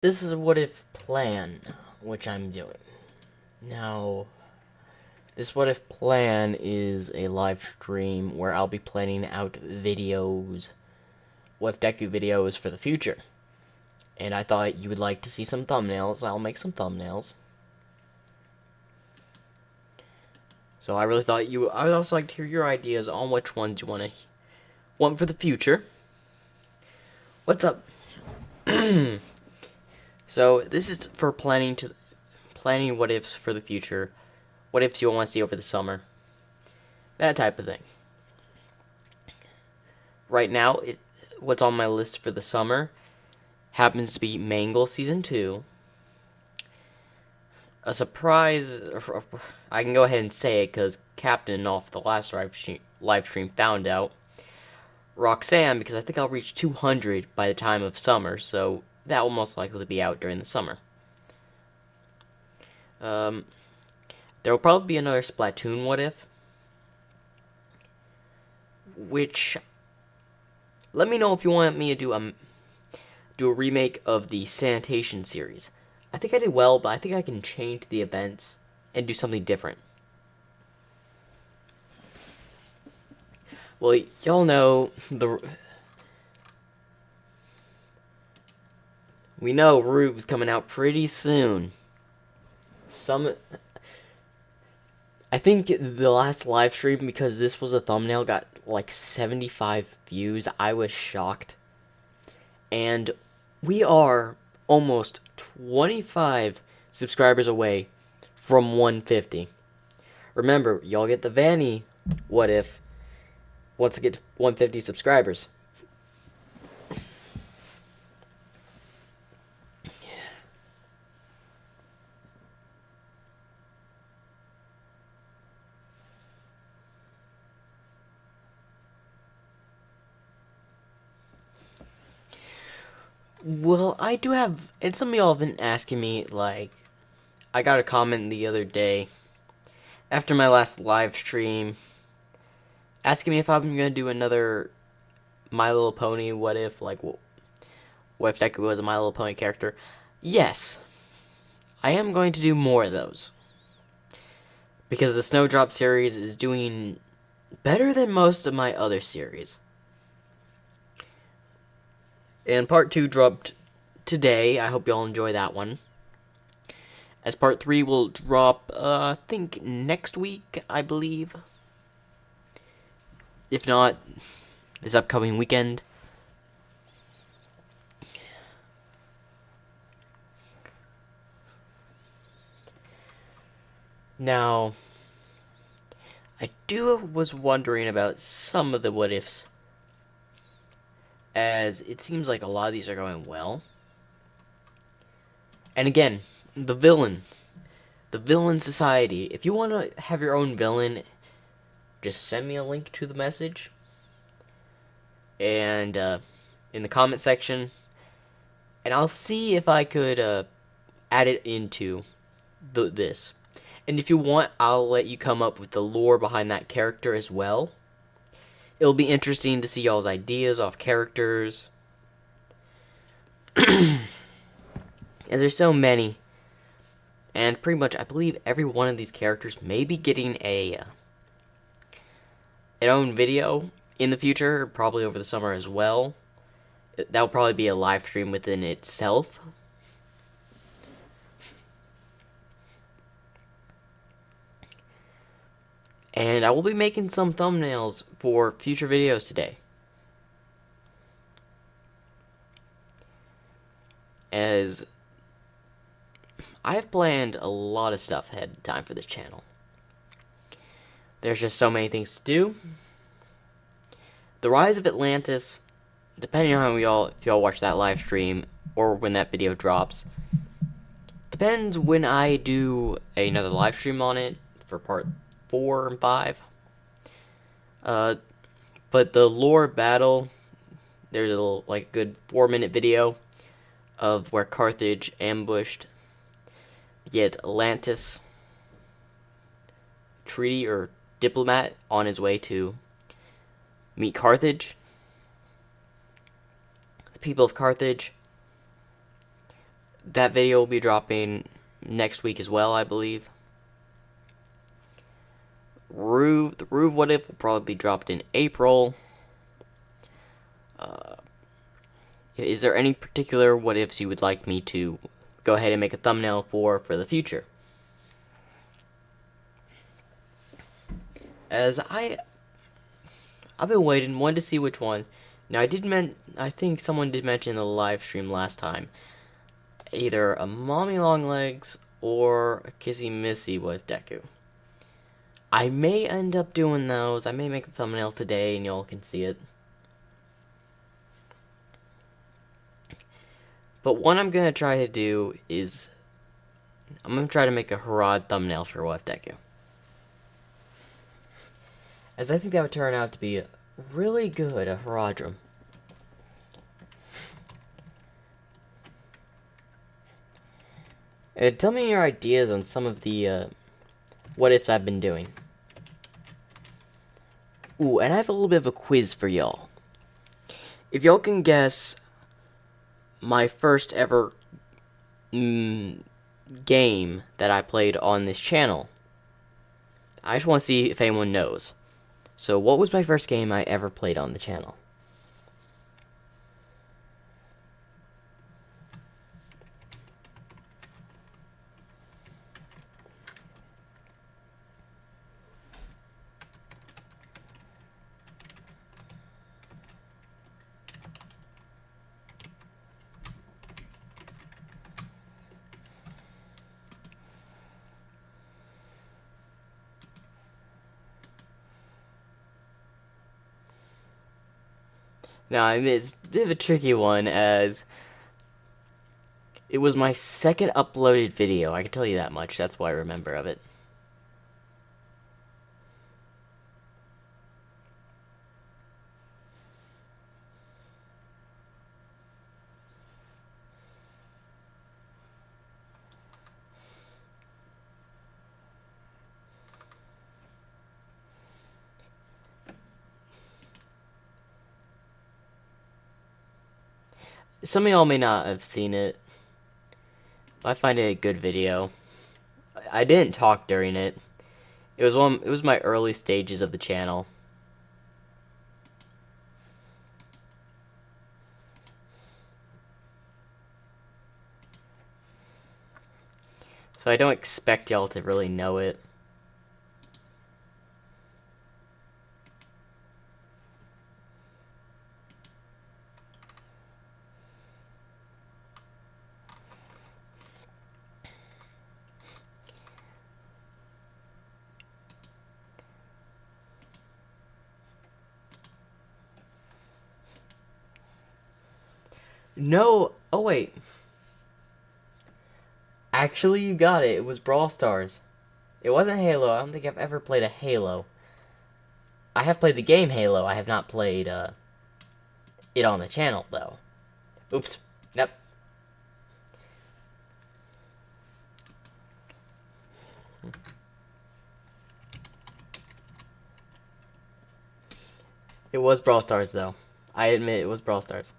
This is a what if plan, which I'm doing. Now, this what if plan is a live stream where I'll be planning out videos, what if deku videos for the future. And I thought you would like to see some thumbnails. I'll make some thumbnails. So I really thought I would also like to hear your ideas on which ones you want for the future. What's up? So this is for planning what ifs for the future, what ifs you want to see over the summer, that type of thing. Right now, what's on my list for the summer happens to be Mangle Season 2. A surprise, I can go ahead and say it because Captain off the last live stream found out. Roxanne, because I think I'll reach 200 by the time of summer, so that will most likely be out during the summer. There will probably be another Splatoon what if, which, let me know if you want me to do a remake of the Sanitation series. I think I did well, but I think I can change the events and do something different. Well, y'all know we know Rube's coming out pretty soon. I think the last live stream, because this was a thumbnail, got like 75 views. I was shocked. And we are almost 25 subscribers away from 150. Remember, y'all get the Vanny what if once I get to 150 subscribers. Well, I do have, and some of y'all have been asking me, like, I got a comment the other day after my last live stream asking me if I'm gonna do another My Little Pony what if, like, what if Deku was a My Little Pony character. Yes, I am going to do more of those, because the Snowdrop series is doing better than most of my other series. And part 2 dropped today. I hope y'all enjoy that one. As part 3 will drop, I think next week, I believe. If not, this upcoming weekend. Now, I was wondering about some of the what ifs, as it seems like a lot of these are going well. And again, the villain society. If you want to have your own villain, just send me a link to the message, and in the comment section, and I'll see if I could add it into this. And if you want, I'll let you come up with the lore behind that character as well. It'll be interesting to see y'all's ideas off characters. As there's so many. And pretty much, I believe every one of these characters may be getting an own video in the future, probably over the summer as well. That'll probably be a live stream within itself. And I will be making some thumbnails for future videos today, as I have planned a lot of stuff ahead of time for this channel. There's just so many things to do. The Rise of Atlantis, depending on if y'all watch that live stream or when that video drops, depends when I do another live stream on it for part 4 and 5. But the lore battle, there's a good 4-minute video of where Carthage ambushed yet Atlantis treaty or diplomat on his way to meet Carthage. The people of Carthage That video will be dropping next week as well, I believe. The Roof What If will probably be dropped in April. Is there any particular what ifs you would like me to go ahead and make a thumbnail for the future? As I've been wanting to see which one. Now I think someone did mention in the live stream last time, either a Mommy Longlegs or a Kissy Missy with Deku. I may end up doing those. I may make a thumbnail today and y'all can see it. But what I'm going to try to do is, I'm going to try to make a Harad thumbnail for WF Deku. As I think that would turn out to be really good, a Haradrum. Tell me your ideas on some of the what ifs I've been doing. Ooh, and I have a little bit of a quiz for y'all. If y'all can guess my first ever game that I played on this channel, I just want to see if anyone knows. So what was my first game I ever played on the channel? Now, I mean, it's a bit of a tricky one, as it was my second uploaded video. I can tell you that much. That's why I remember of it. Some of y'all may not have seen it. I find it a good video. I didn't talk during it. It was my early stages of the channel. So I don't expect y'all to really know it. No, oh wait. Actually, you got it. It was Brawl Stars. It wasn't Halo. I don't think I've ever played a Halo. I have played the game Halo. I have not played it on the channel, though. Oops. Yep. It was Brawl Stars, though. I admit it was Brawl Stars.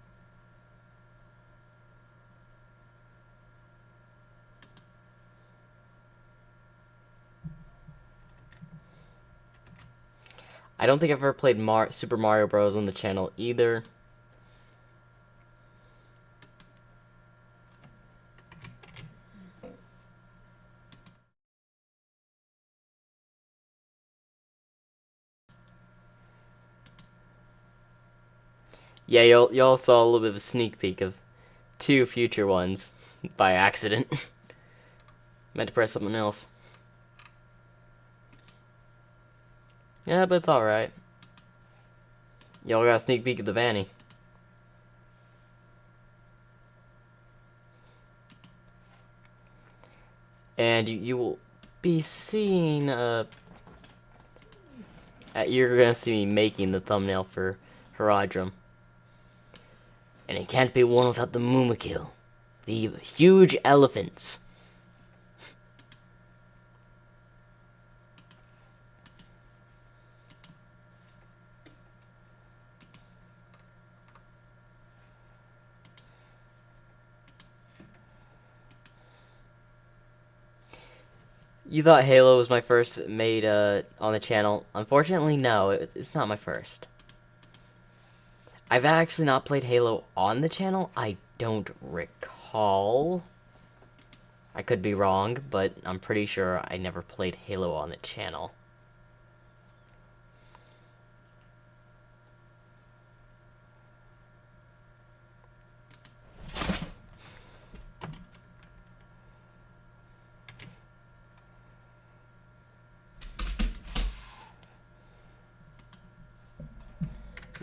I don't think I've ever played Super Mario Bros. On the channel either. Yeah, y'all saw a little bit of a sneak peek of 2 future ones by accident. Meant to press something else. Yeah, but it's alright. Y'all got a sneak peek of the Vanny. And you will be seeing, you're gonna see me making the thumbnail for Haradrum. And it can't be one without the Mumakil. The huge elephants. You thought Halo was my first made on the channel. Unfortunately, no, it's not my first. I've actually not played Halo on the channel. I don't recall. I could be wrong, but I'm pretty sure I never played Halo on the channel.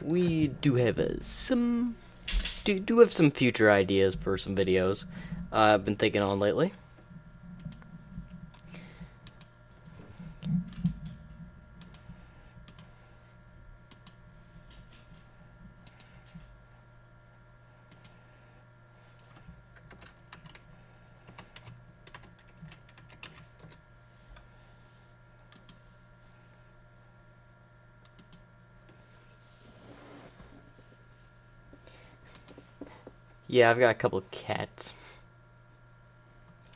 We do have some have some future ideas for some videos I've been thinking on lately. Yeah, I've got a couple of cats.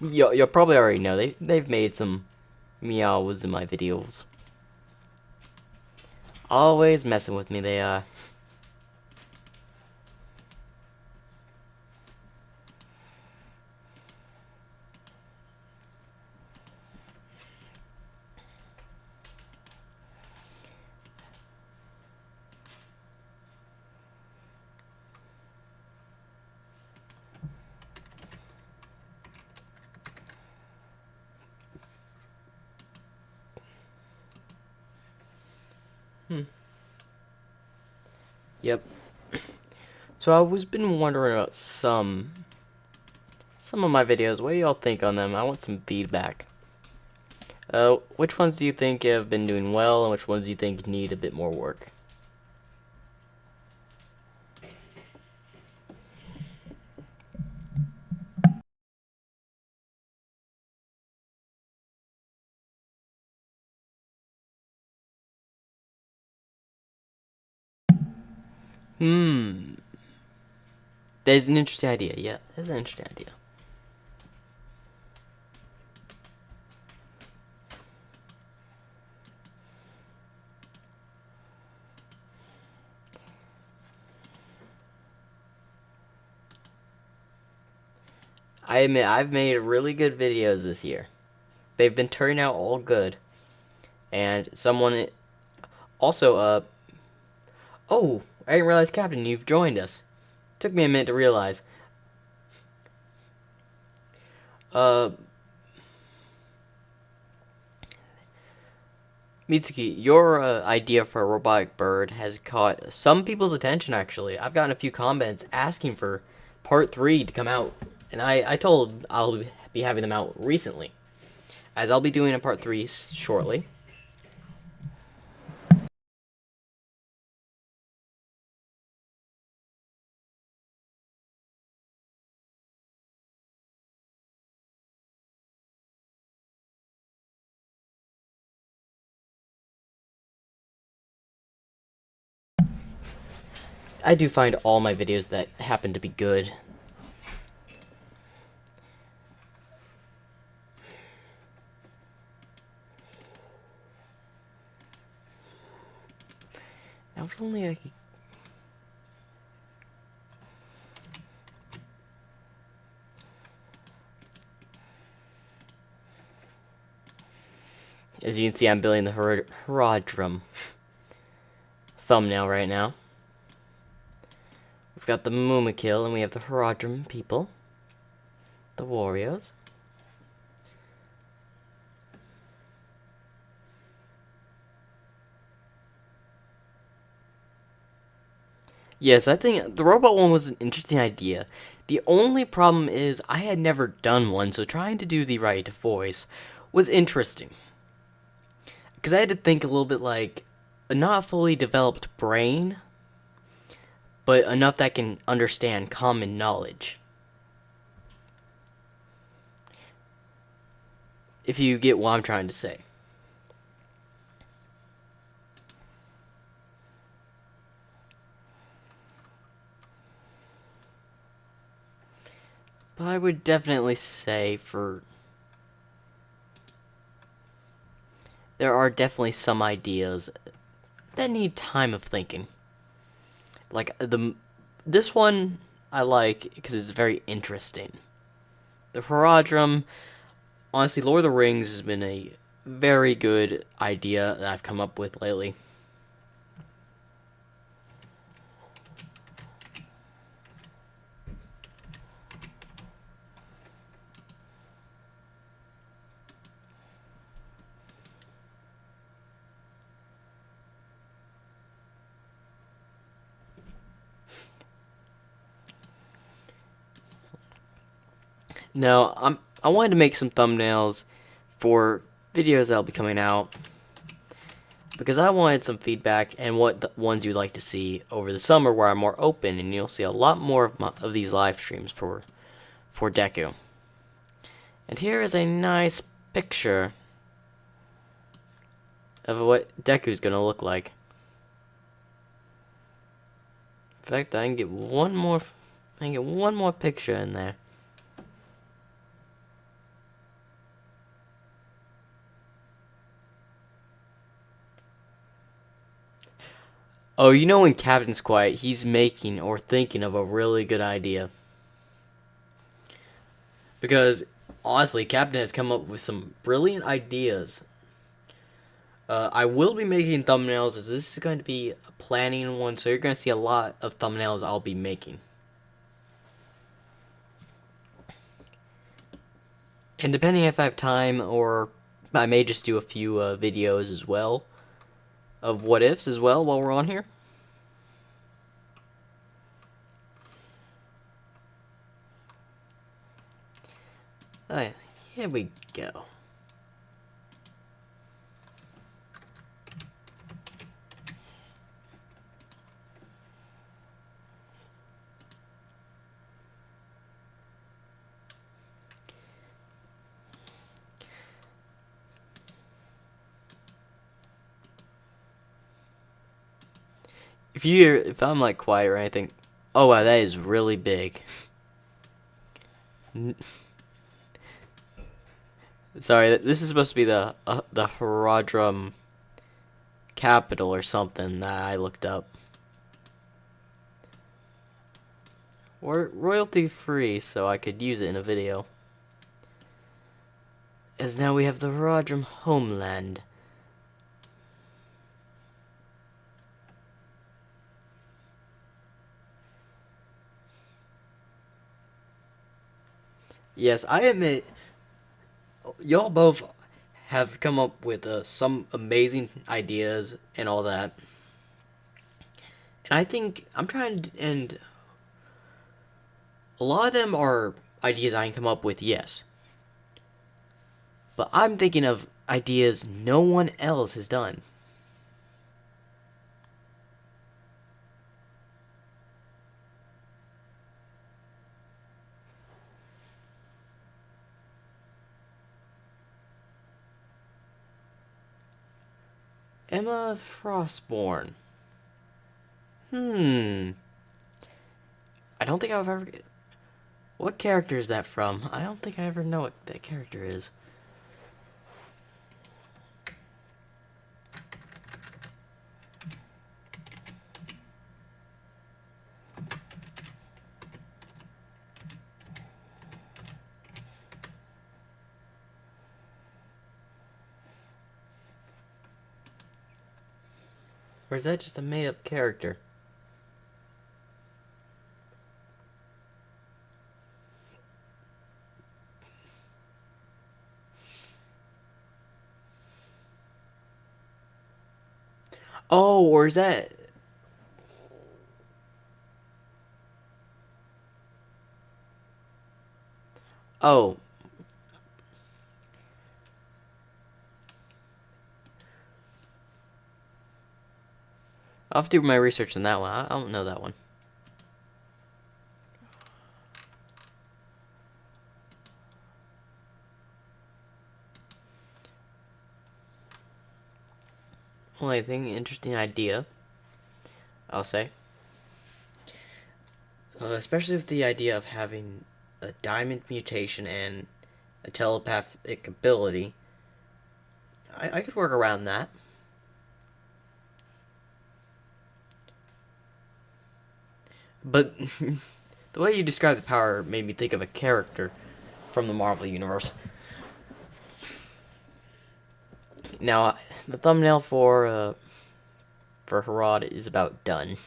You'll probably already know they've made some meows in my videos. Always messing with me, they are. Yep. So I was been wondering about some of my videos. What do y'all think on them? I want some feedback. Which ones do you think have been doing well, and which ones do you think need a bit more work? Hmm. There's an interesting idea. Yeah, there's an interesting idea. I admit I've made really good videos this year. They've been turning out all good. And someone also oh, I didn't realize, Captain, you've joined us. Took me a minute to realize. Uh Mitsuki, your idea for a robotic bird has caught some people's attention, actually. I've gotten a few comments asking for part 3 to come out. And I told I'll be having them out recently, as I'll be doing a part 3 shortly. I do find all my videos that happen to be good. Now, if only I could... As you can see, I'm building the Herodrum thumbnail right now. We've got the Mumakil, and we have the Herodrum people. The Warriors. Yes, I think the robot one was an interesting idea. The only problem is I had never done one, so trying to do the right voice was interesting. Because I had to think a little bit like a not fully developed brain, but enough that can understand common knowledge. If you get what I'm trying to say. But I would definitely say for... there are definitely some ideas that need time of thinking. Like this one I like because it's very interesting. The Haradrim, honestly, Lord of the Rings has been a very good idea that I've come up with lately. Now, I wanted to make some thumbnails for videos that'll be coming out because I wanted some feedback and what the ones you'd like to see over the summer where I'm more open, and you'll see a lot more of these live streams for Deku. And here is a nice picture of what Deku's gonna look like. In fact, I can get one more picture in there. Oh, you know when Captain's quiet, he's making or thinking of a really good idea. Because, honestly, Captain has come up with some brilliant ideas. I will be making thumbnails, as this is going to be a planning one, so you're going to see a lot of thumbnails I'll be making. And depending if I have time, or I may just do a few videos as well of what ifs as well while we're on here. Alright, here we go. If I'm like quiet or anything, oh wow, that is really big. Sorry, this is supposed to be the Haradrim capital or something that I looked up. Or royalty free, so I could use it in a video. As now we have the Haradrim homeland. Yes, I admit, y'all both have come up with some amazing ideas and all that. And I think I'm trying to, and a lot of them are ideas I can come up with, yes. But I'm thinking of ideas no one else has done. Emma Frostborn. I don't think I've ever... What character is that from? I don't think I ever know what that character is. Or is that just a made-up character? Oh, or is that... Oh. I'll have to do my research on that one. I don't know that one. Well, I think interesting idea, I'll say. Especially with the idea of having a diamond mutation and a telepathic ability. I could work around that. But the way you described the power made me think of a character from the Marvel Universe. Now, the thumbnail for Harad is about done.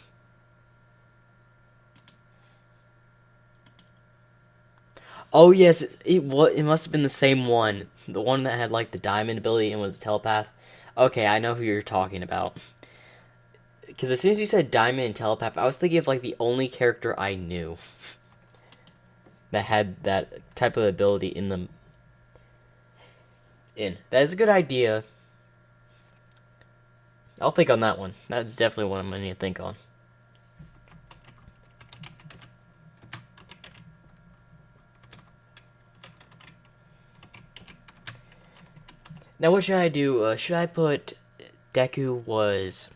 Oh yes, it must have been the same one. The one that had like the diamond ability and was a telepath. Okay, I know who you're talking about. Because as soon as you said diamond and telepath, I was thinking of like the only character I knew that had that type of ability in them. That is a good idea. I'll think on that one. That's definitely one I'm gonna need to think on. Now, what should I do? Should I put Deku was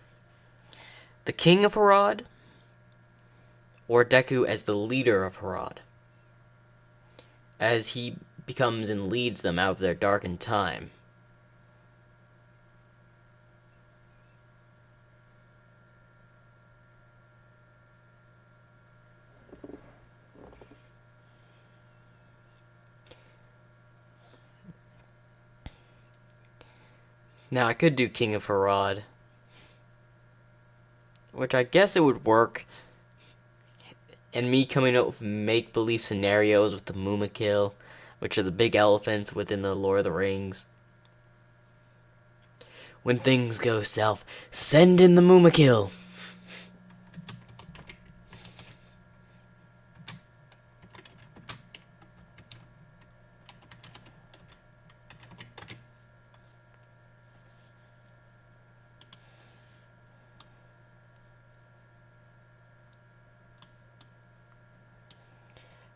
the king of Harad, or Deku as the leader of Harad, as he becomes and leads them out of their darkened time? Now, I could do King of Harad, which I guess it would work, and me coming up with make-believe scenarios with the Mumakil, which are the big elephants within the Lord of the Rings. When things go south, send in the Mumakil.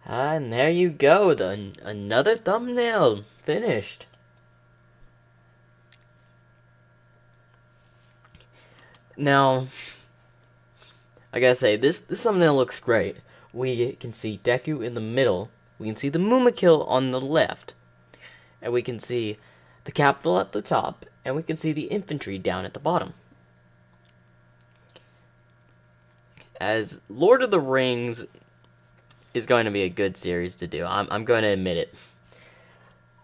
And there you go, another thumbnail finished. Now, I gotta say, this thumbnail looks great. We can see Deku in the middle, we can see the Mumakil on the left, and we can see the capital at the top, and we can see the infantry down at the bottom. As Lord of the Rings is going to be a good series to do, I'm going to admit it.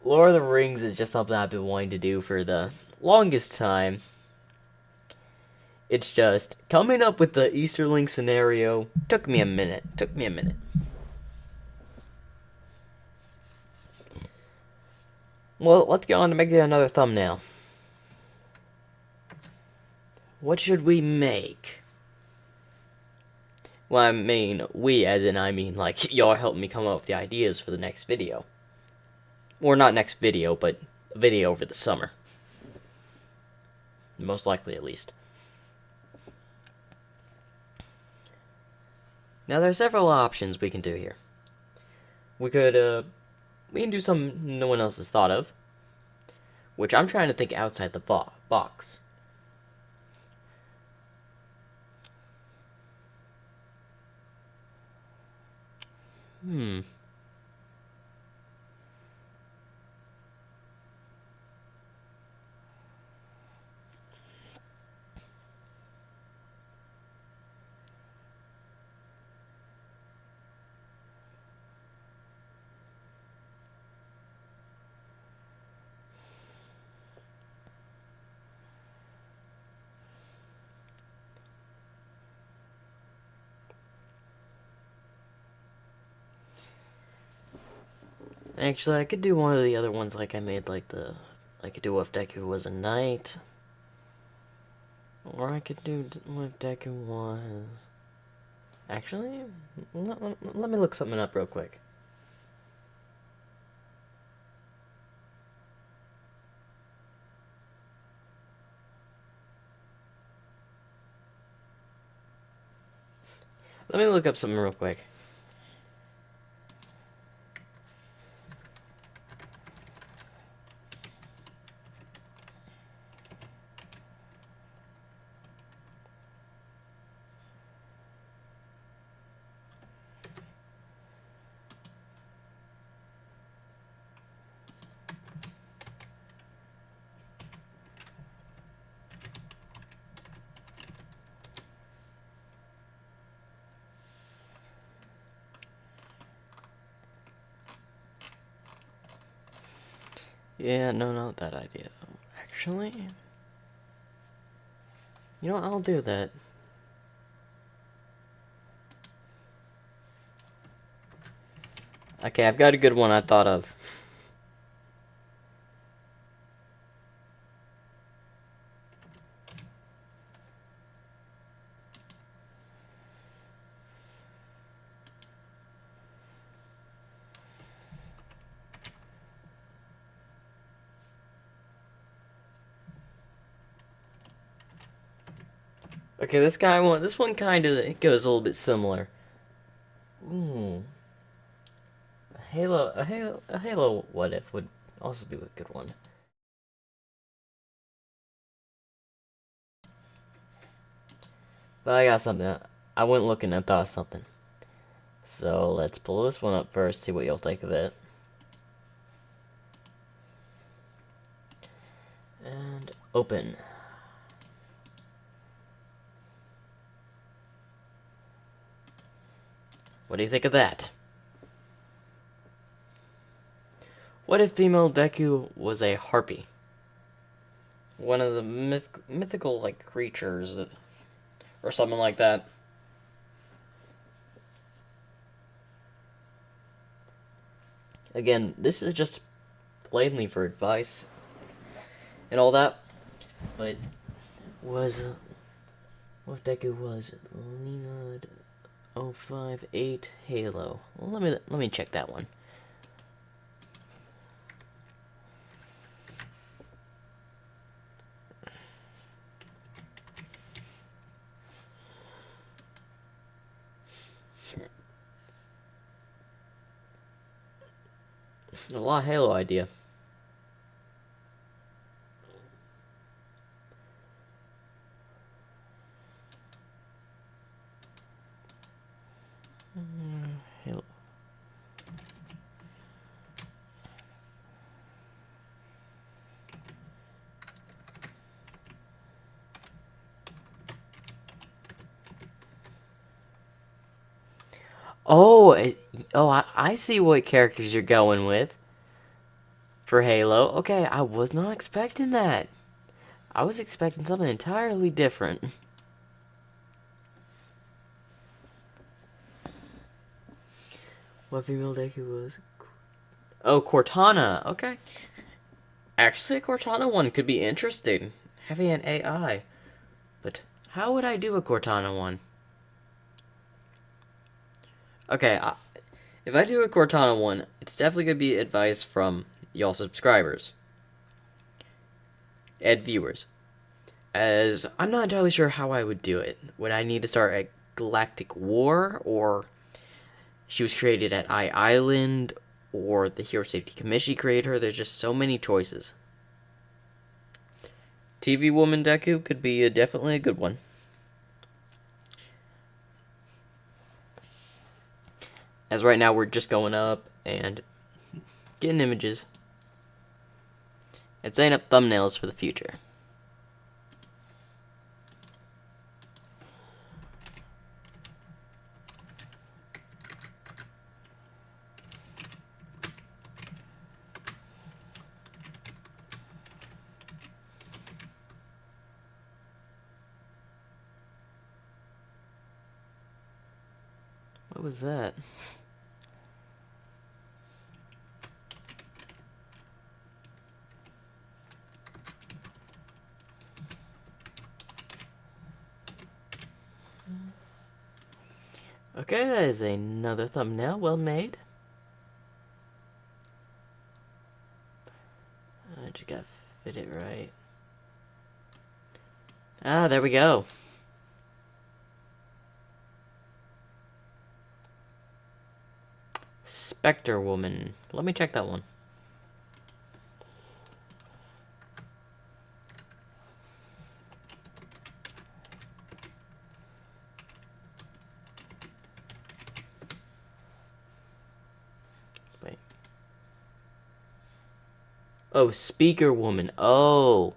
Lord of the Rings is just something I've been wanting to do for the longest time. It's just coming up with the Easterling scenario took me a minute. Well, let's get on to making another thumbnail. What should we make? Well, I mean, we, as in I mean, like, y'all helped me come up with the ideas for the next video. Or not next video, but a video over the summer. Most likely, at least. Now, there are several options we can do here. We can do something no one else has thought of, which I'm trying to think outside the box. Actually, I could do one of the other ones like I made, I could do if Deku was a knight. Or I could do what Deku was... Actually, let me look something up real quick. Let me look up something real quick. Yeah, no, not that idea. Actually, you know what? I'll do that. Okay, I've got a good one I thought of. Okay, this one kind of it goes a little bit similar. Ooh, a Halo. What if would also be a good one. But I got something. I went looking and thought of something. So let's pull this one up first. See what you'll think of it. And open. What do you think of that? What if female Deku was a harpy? One of the mythical like creatures or something like that. Again, this is just blatantly for advice and all that. But was what if Deku was Lena 058 Halo? Well, let me check that one. A lot of Halo idea. Halo. Oh, I see what characters you're going with for Halo. Okay, I was not expecting that. I was expecting something entirely different. What female Deku was? Oh, Cortana. Okay. Actually, a Cortana one could be interesting. Having an AI. But how would I do a Cortana one? Okay, if I do a Cortana one, it's definitely going to be advice from y'all subscribers and viewers. As I'm not entirely sure how I would do it. Would I need to start a galactic war, or she was created at Island, or the Hero Safety Commission created her? There's just so many choices. TV Woman Deku could be definitely a good one. As right now we're just going up and getting images and setting up thumbnails for the future. What was that? Okay, that is another thumbnail. Well made. I just gotta fit it right. Ah, there we go. Spectre Woman. Let me check that one. Wait. Oh, Speaker Woman. Oh.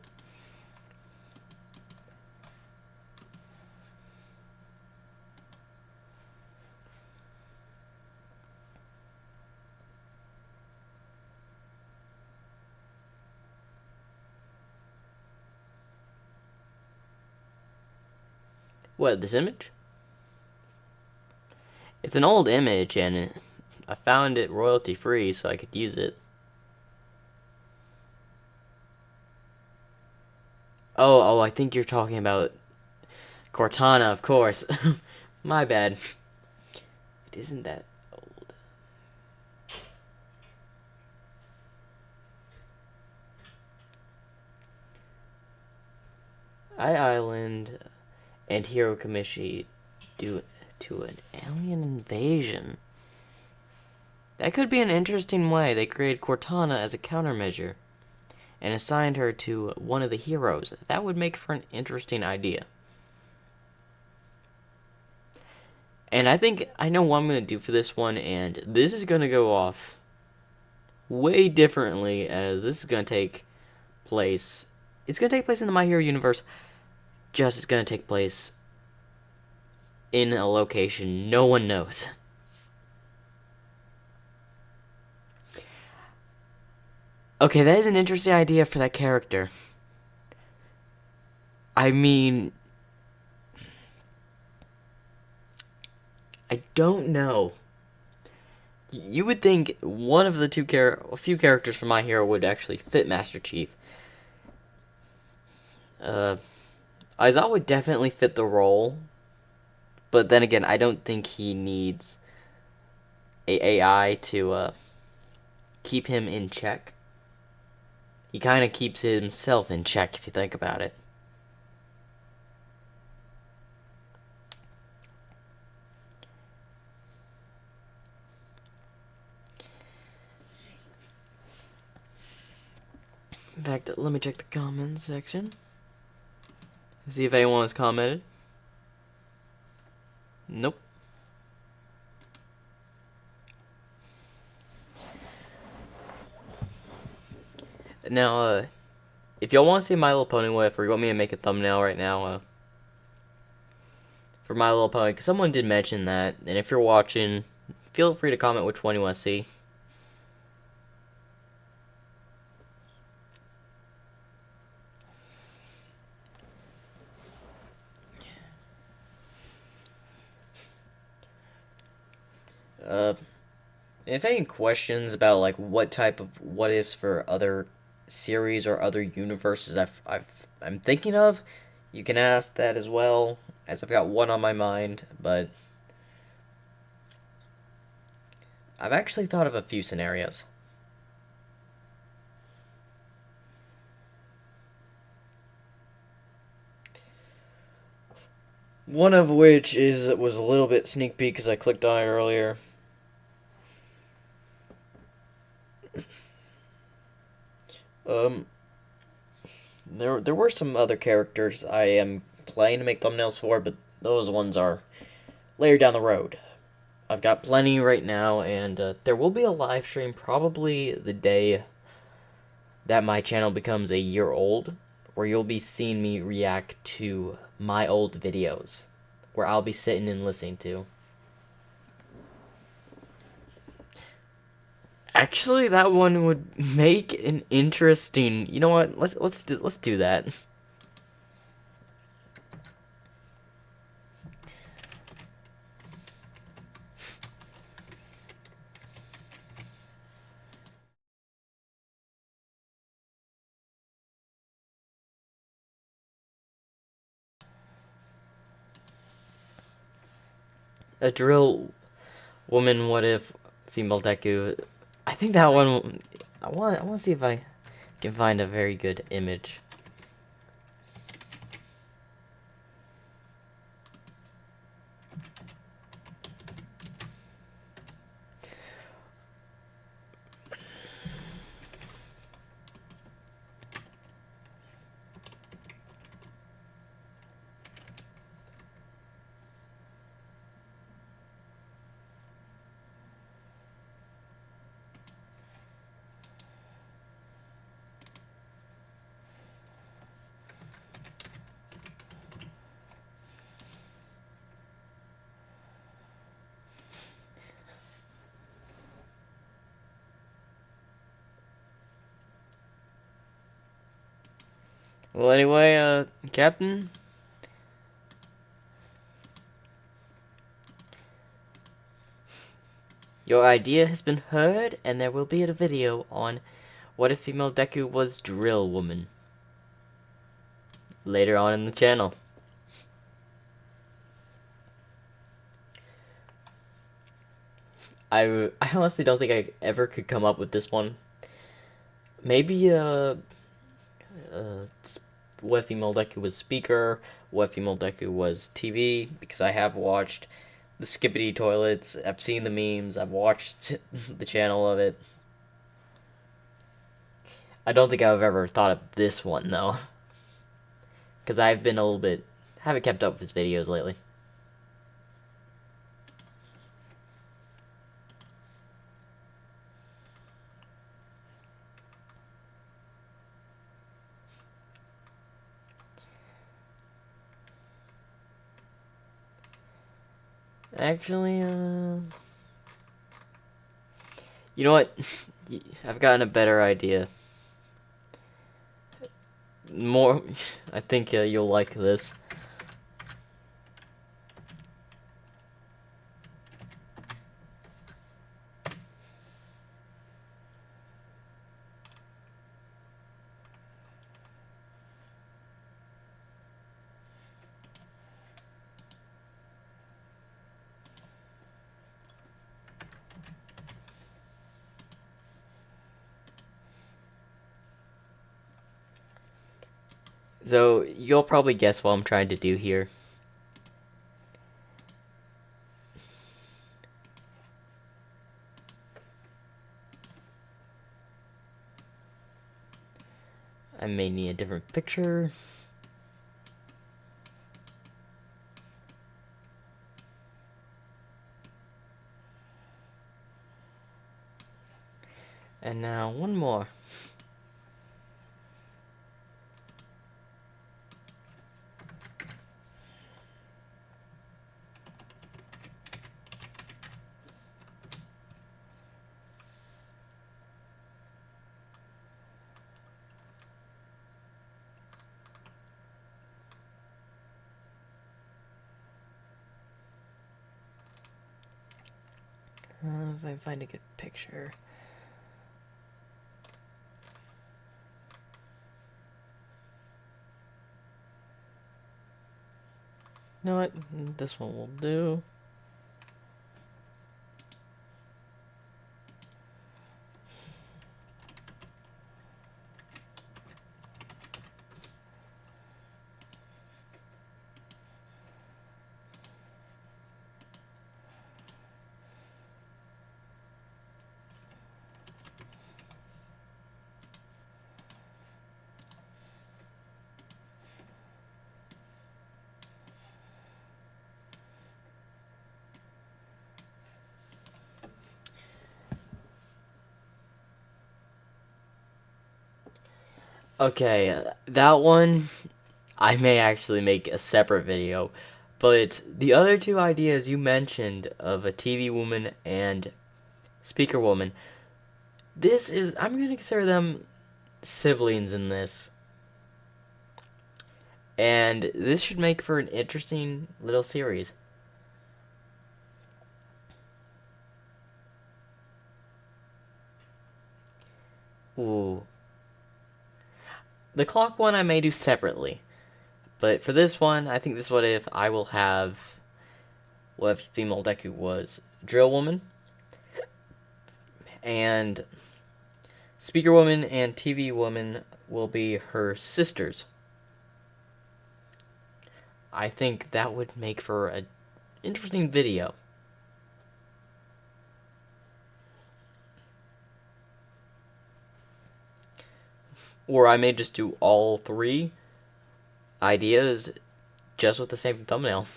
What, this image? It's an old image, and I found it royalty free so I could use it. Oh, I think you're talking about Cortana, of course. My bad. It isn't that old. Island and Hero Commission due to an alien invasion. That could be an interesting way. They created Cortana as a countermeasure and assigned her to one of the heroes. That would make for an interesting idea. And I think I know what I'm going to do for this one, and this is going to go off way differently, as this is going to take place. It's going to take place in the My Hero universe, just it's going to take place in a location no one knows. Okay, that is an interesting idea for that character. I mean, I don't know. You would think one of the a few characters from My Hero would actually fit Master Chief. Aizawa would definitely fit the role, but then again, I don't think he needs a AI to keep him in check. He kind of keeps himself in check if you think about it. In fact, let me check the comments section. See if anyone has commented. Nope. Now, if y'all want to see My Little Pony What If, or you want me to make a thumbnail right now, for My Little Pony, because someone did mention that, and if you're watching, feel free to comment which one you want to see. If any questions about like what type of what ifs for other series or other universes I'm thinking of, you can ask that as well, as I've got one on my mind, but I've actually thought of a few scenarios. One of which was a little bit sneak peek because I clicked on it earlier. There were some other characters I am planning to make thumbnails for, but those ones are later down the road. I've got plenty right now, and there will be a live stream probably the day that my channel becomes a year old, where you'll be seeing me react to my old videos, where I'll be sitting and listening to. Actually, that one would make an interesting. You know what? Let's do that. A drill woman. What if female deku? I think that one. I want to see if I can find a very good image. Well, anyway, Captain, Your idea has been heard, and there will be a video on what if female Deku was Drill Woman later on in the channel. I honestly don't think I ever could come up with this one. Maybe what if female Deku was speaker? What if female Deku was TV? Because I have watched the Skippity Toilets. I've seen the memes. I've watched the channel of it. I don't think I've ever thought of this one though, because I've been a little bit haven't kept up with his videos lately. Actually, you know what? I've gotten a better idea. More, I think you'll like this. So, you'll probably guess what I'm trying to do here. I may need a different picture. And now one more. If I can find a good picture. You know what? This one will do. Okay, that one I may actually make a separate video, but the other two ideas you mentioned of a TV woman and speaker woman, I'm gonna consider them siblings in this. And this should make for an interesting little series. Ooh. The clock one I may do separately. But for this one, I think this what if I will have what if female Deku was Drill Woman and Speaker Woman and TV Woman will be her sisters. I think that would make for an interesting video. Or I may just do all three ideas just with the same thumbnail.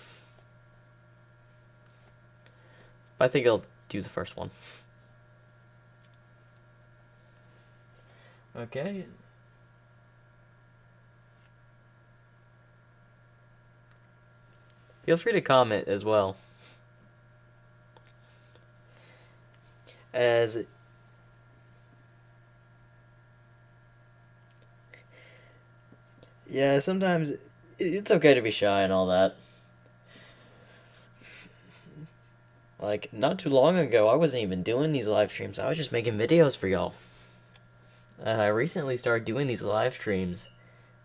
But I think I'll do the first one. Okay. Feel free to comment as well. As yeah, sometimes it's okay to be shy and all that. Well, Like, not too long ago, I wasn't even doing these live streams. I was just making videos for y'all. I recently started doing these live streams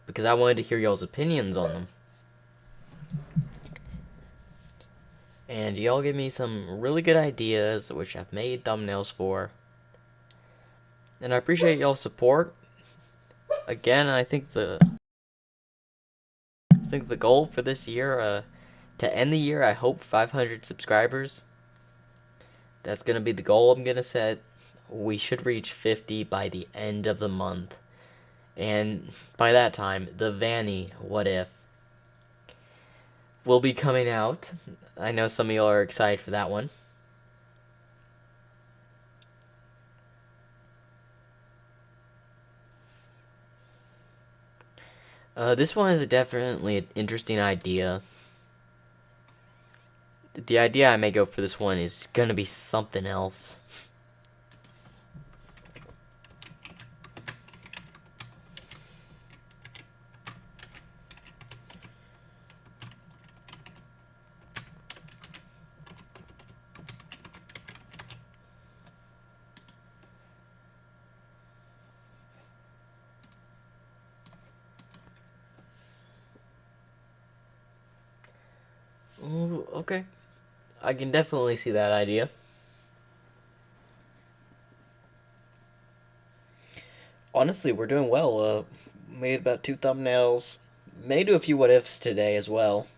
because I wanted to hear y'all's opinions on them. And y'all give me some really good ideas, which I've made thumbnails for. And I appreciate y'all's support. Again, I think the goal for this year, to end the year, I hope 500 subscribers. That's gonna be the goal I'm gonna set. We should reach 50 by the end of the month. And by that time, the Vanny What If will be coming out. I know some of y'all are excited for that one. This one is definitely an interesting idea. The idea I may go for this one is gonna be something else. Ooh, okay. I can definitely see that idea. Honestly, we're doing well. Made about 2 thumbnails. May do a few what ifs today as well.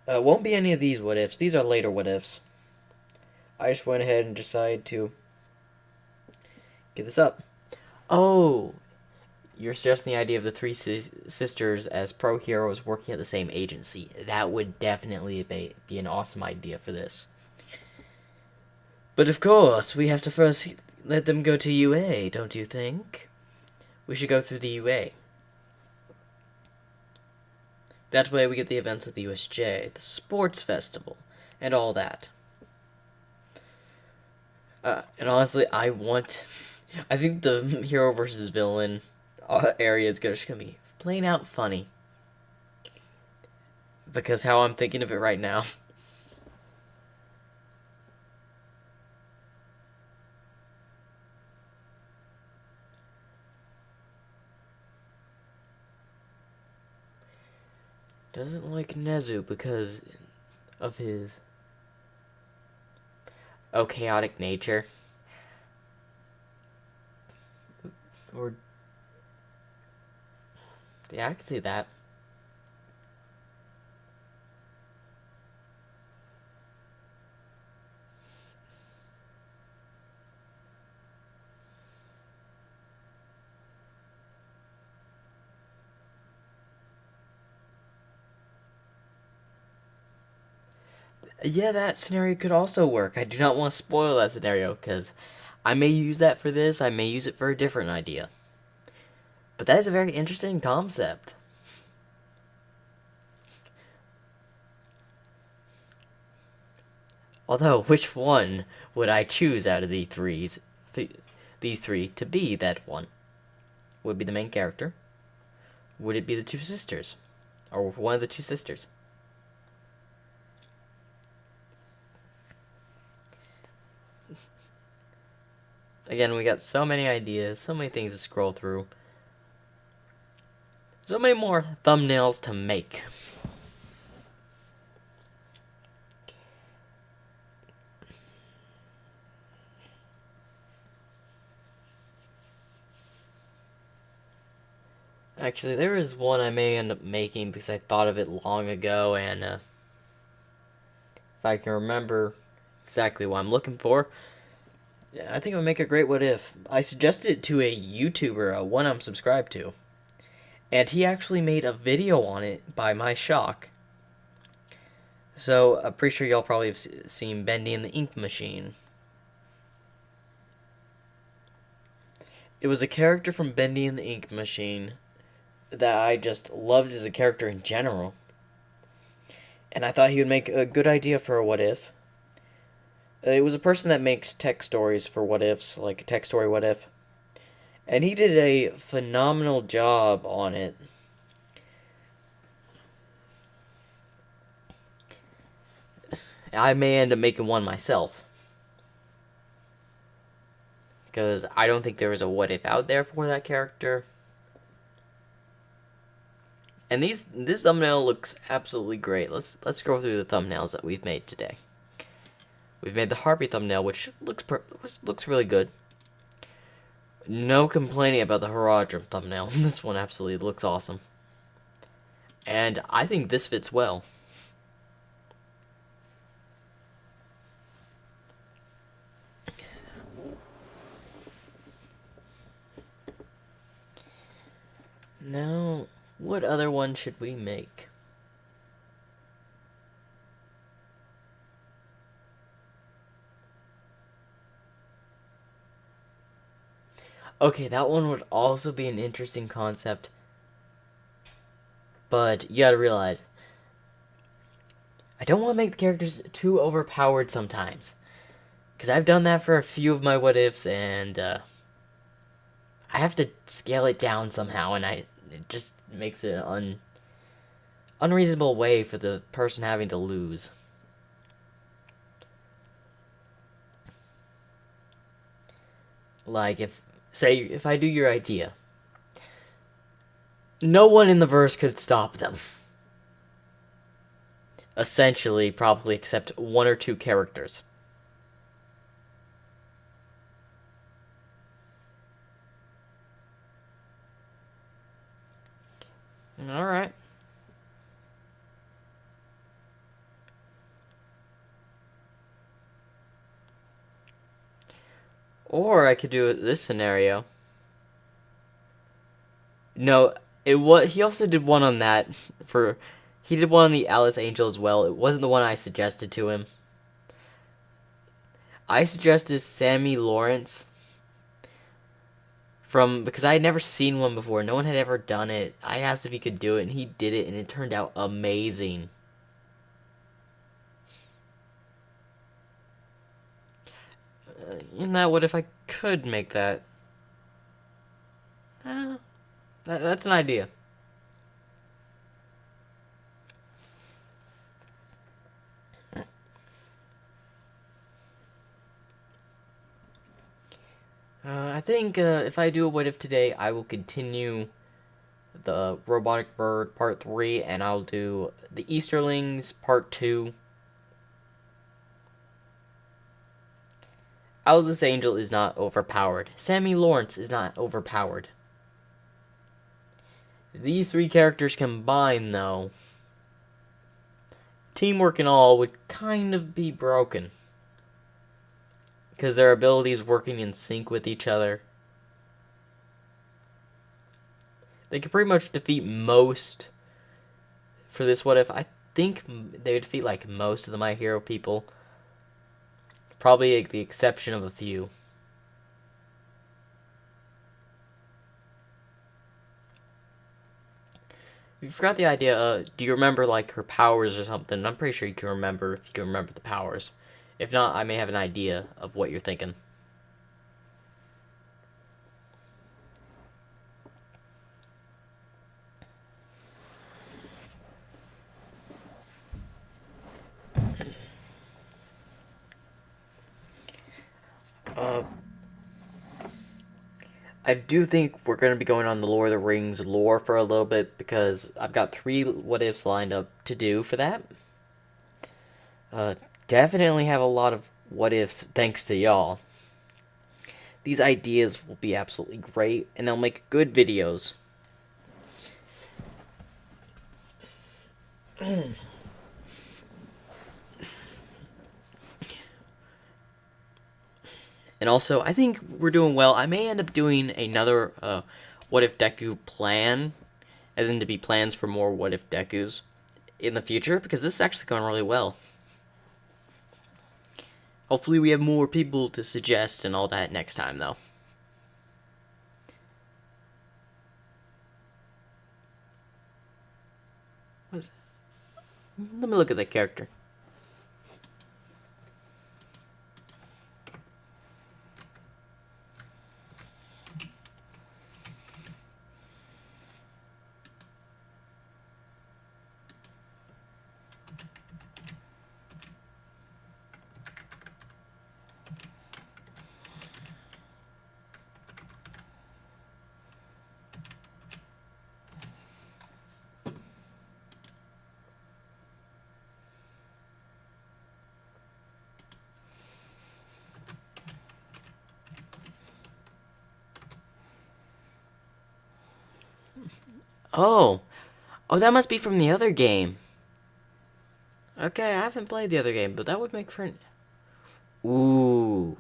Won't be any of these what ifs. These are later what ifs. I just went ahead and decided to get this up. Oh, you're suggesting the idea of the three sisters as pro heroes working at the same agency. That would definitely be an awesome idea for this. But of course, we have to first let them go to UA, don't you think? We should go through the UA. That way we get the events of the USJ, the sports festival, and all that. And honestly, I think the hero versus villain area is just gonna be plain out funny. Because how I'm thinking of it right now. Doesn't like Nezu because of his chaotic nature. Or yeah, I can see that. Yeah, that scenario could also work. I do not want to spoil that scenario because I may use that for this, I may use it for a different idea. But that is a very interesting concept. Although, which one would I choose out of these three to be that one? Would it be the main character? Would it be the two sisters? Or one of the two sisters? Again, we got so many ideas, so many things to scroll through. So many more thumbnails to make. Actually, there is one I may end up making because I thought of it long ago, and if I can remember exactly what I'm looking for, yeah, I think it would make a great what if. I suggested it to a YouTuber, one I'm subscribed to, and he actually made a video on it by my shock. So, I'm pretty sure y'all probably have seen Bendy and the Ink Machine. It was a character from Bendy and the Ink Machine that I just loved as a character in general. And I thought he would make a good idea for a what if. It was a person that makes tech stories for what ifs, like a tech story what if. And he did a phenomenal job on it. I may end up making one myself. Because I don't think there is a what if out there for that character. And this thumbnail looks absolutely great. Let's go through the thumbnails that we've made today. We've made the Harpy thumbnail, which looks really good. No complaining about the Herodrum thumbnail. This one absolutely looks awesome. And I think this fits well. Now, what other one should we make? Okay, that one would also be an interesting concept. But you gotta realize, I don't want to make the characters too overpowered sometimes. Because I've done that for a few of my what ifs, and I have to scale it down somehow, and it just makes it an unreasonable way for the person having to lose. Like, if I do your idea, no one in the verse could stop them. Essentially, probably except one or two characters. Alright. Or I could do this scenario. No, he also did one on that he did one on the Alice Angel as well. It wasn't the one I suggested to him. I suggested Sammy Lawrence because I had never seen one before. No one had ever done it. I asked if he could do it, and he did it, and it turned out amazing. What if I could make that? That's an idea. I think if I do a what if today, I will continue the Robotic Bird Part 3, and I'll do the Easterlings Part 2. Alice Angel is not overpowered. Sammy Lawrence is not overpowered. These three characters combined, though, teamwork and all, would kind of be broken. Because their abilities working in sync with each other. They could pretty much defeat most for this what if. I think they would defeat like most of the My Hero people. Probably like, the exception of a few. You forgot the idea, do you remember like her powers or something? I'm pretty sure you can remember if you can remember the powers. If not, I may have an idea of what you're thinking. I do think we're going to be going on the Lord of the Rings lore for a little bit because I've got 3 what ifs lined up to do for that. Definitely have a lot of what ifs thanks to y'all. These ideas will be absolutely great, and they'll make good videos. And also, I think we're doing well. I may end up doing another what if Deku plan, as in to be plans for more what if Dekus in the future, because this is actually going really well. Hopefully we have more people to suggest and all that next time, though. Let me look at the character. Oh, oh, that must be from the other game. Okay, I haven't played the other game, but that would make for an... Ooh.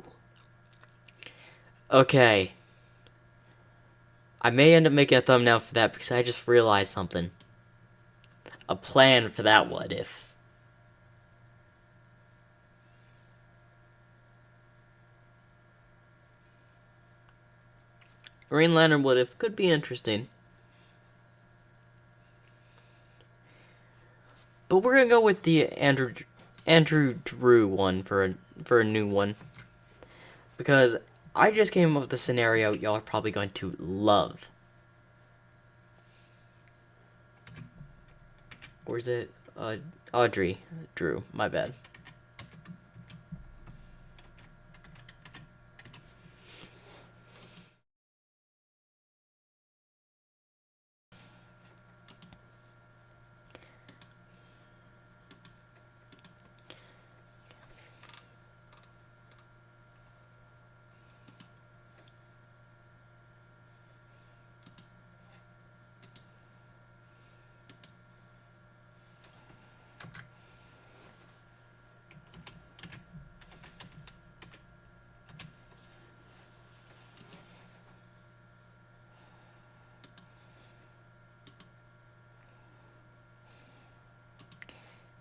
Okay. I may end up making a thumbnail for that because I just realized something. A plan for that what if. Green Lantern what if could be interesting. But we're gonna go with the Andrew Drew one for a new one. Because I just came up with a scenario y'all are probably going to love. Or is it Audrey Drew, my bad.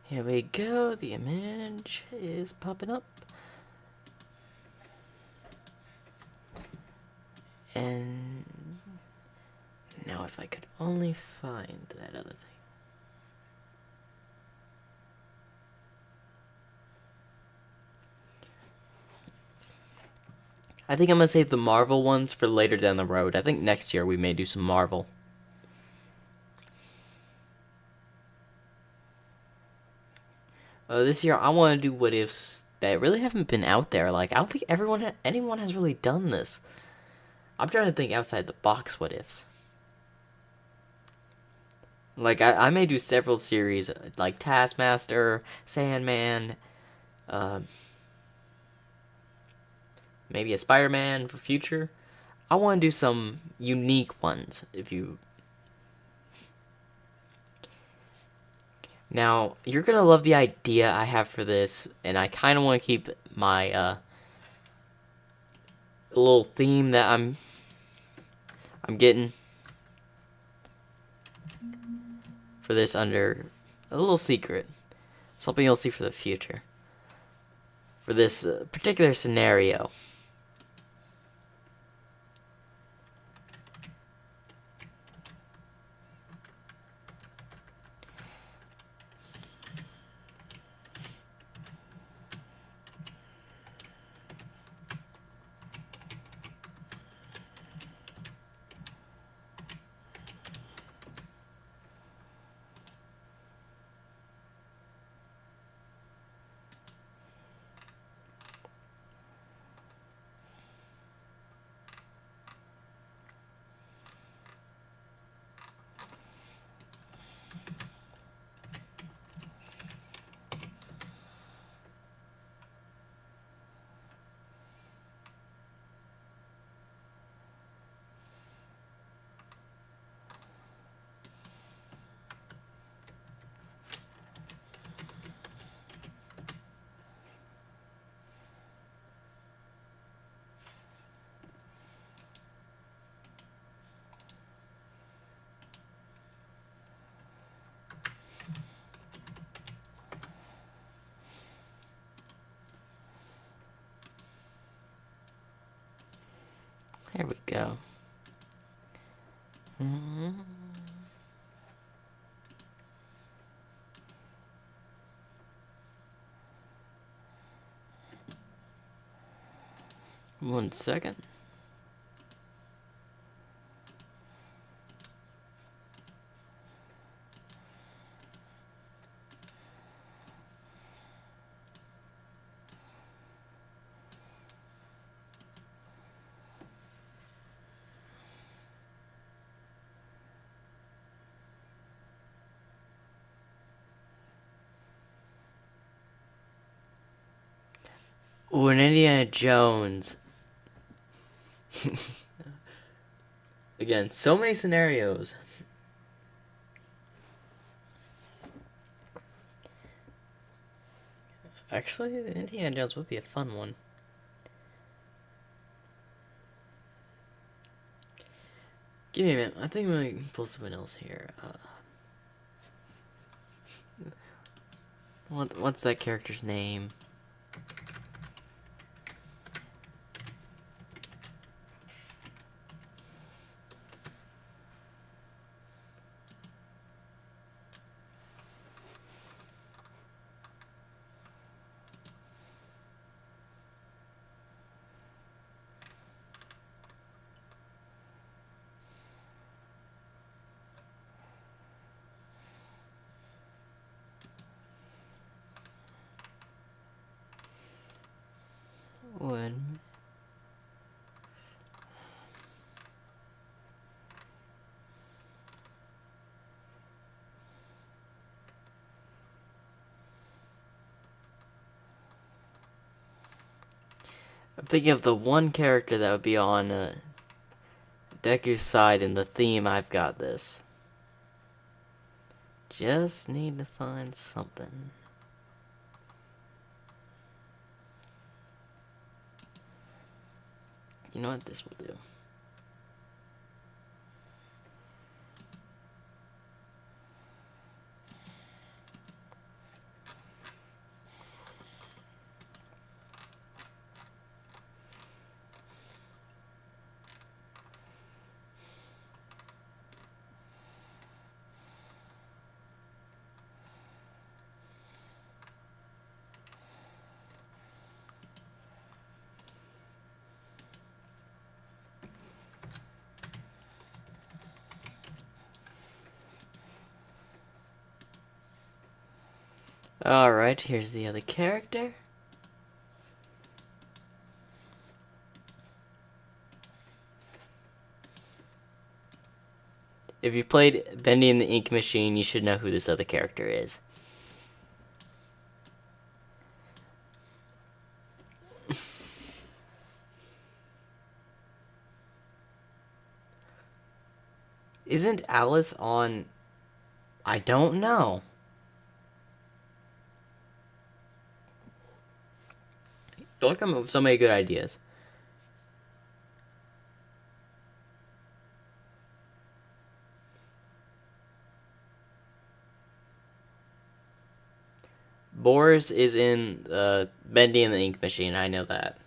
Here we go, the image is popping up. And now if I could only find that other thing. I think I'm gonna save the Marvel ones for later down the road. I think next year we may do some Marvel. This year I want to do what ifs that really haven't been out there. Like I don't think anyone has really done this. I'm trying to think outside the box what ifs. Like I may do several series like Taskmaster, Sandman, uh, maybe a Spider-Man for future. I want to do some unique ones. If you now you're gonna love the idea I have for this, and I kind of want to keep my little theme that I'm getting for this under a little secret, something you'll see for the future. For this particular scenario. There we go. Mm-hmm. One second. Ooh, an Indiana Jones. Again, so many scenarios. Actually, Indiana Jones would be a fun one. Give me a minute. I think I'm gonna pull someone else here. What's that character's name? One. I'm thinking of the one character that would be on Deku's side in the theme. I've got this. Just need to find something. You know what? This will do. Alright, here's the other character. If you played Bendy and the Ink Machine, you should know who this other character is. Isn't Alice on... I don't know. Don't come up with so many good ideas. Boris is in Bendy and the Ink Machine, I know that.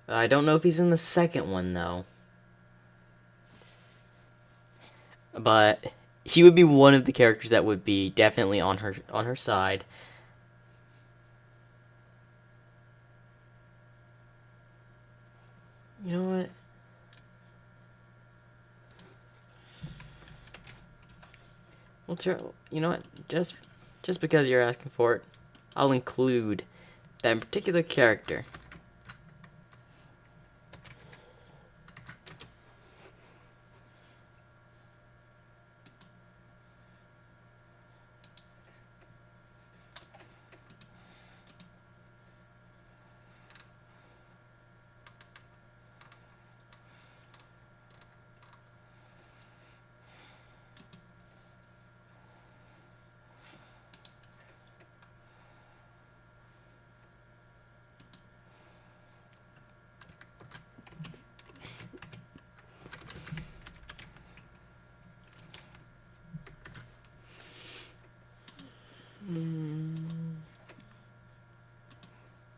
I don't know if he's in the second one, though. But he would be one of the characters that would be definitely on her side. You know what? Well, you know what? Just because you're asking for it, I'll include that particular character.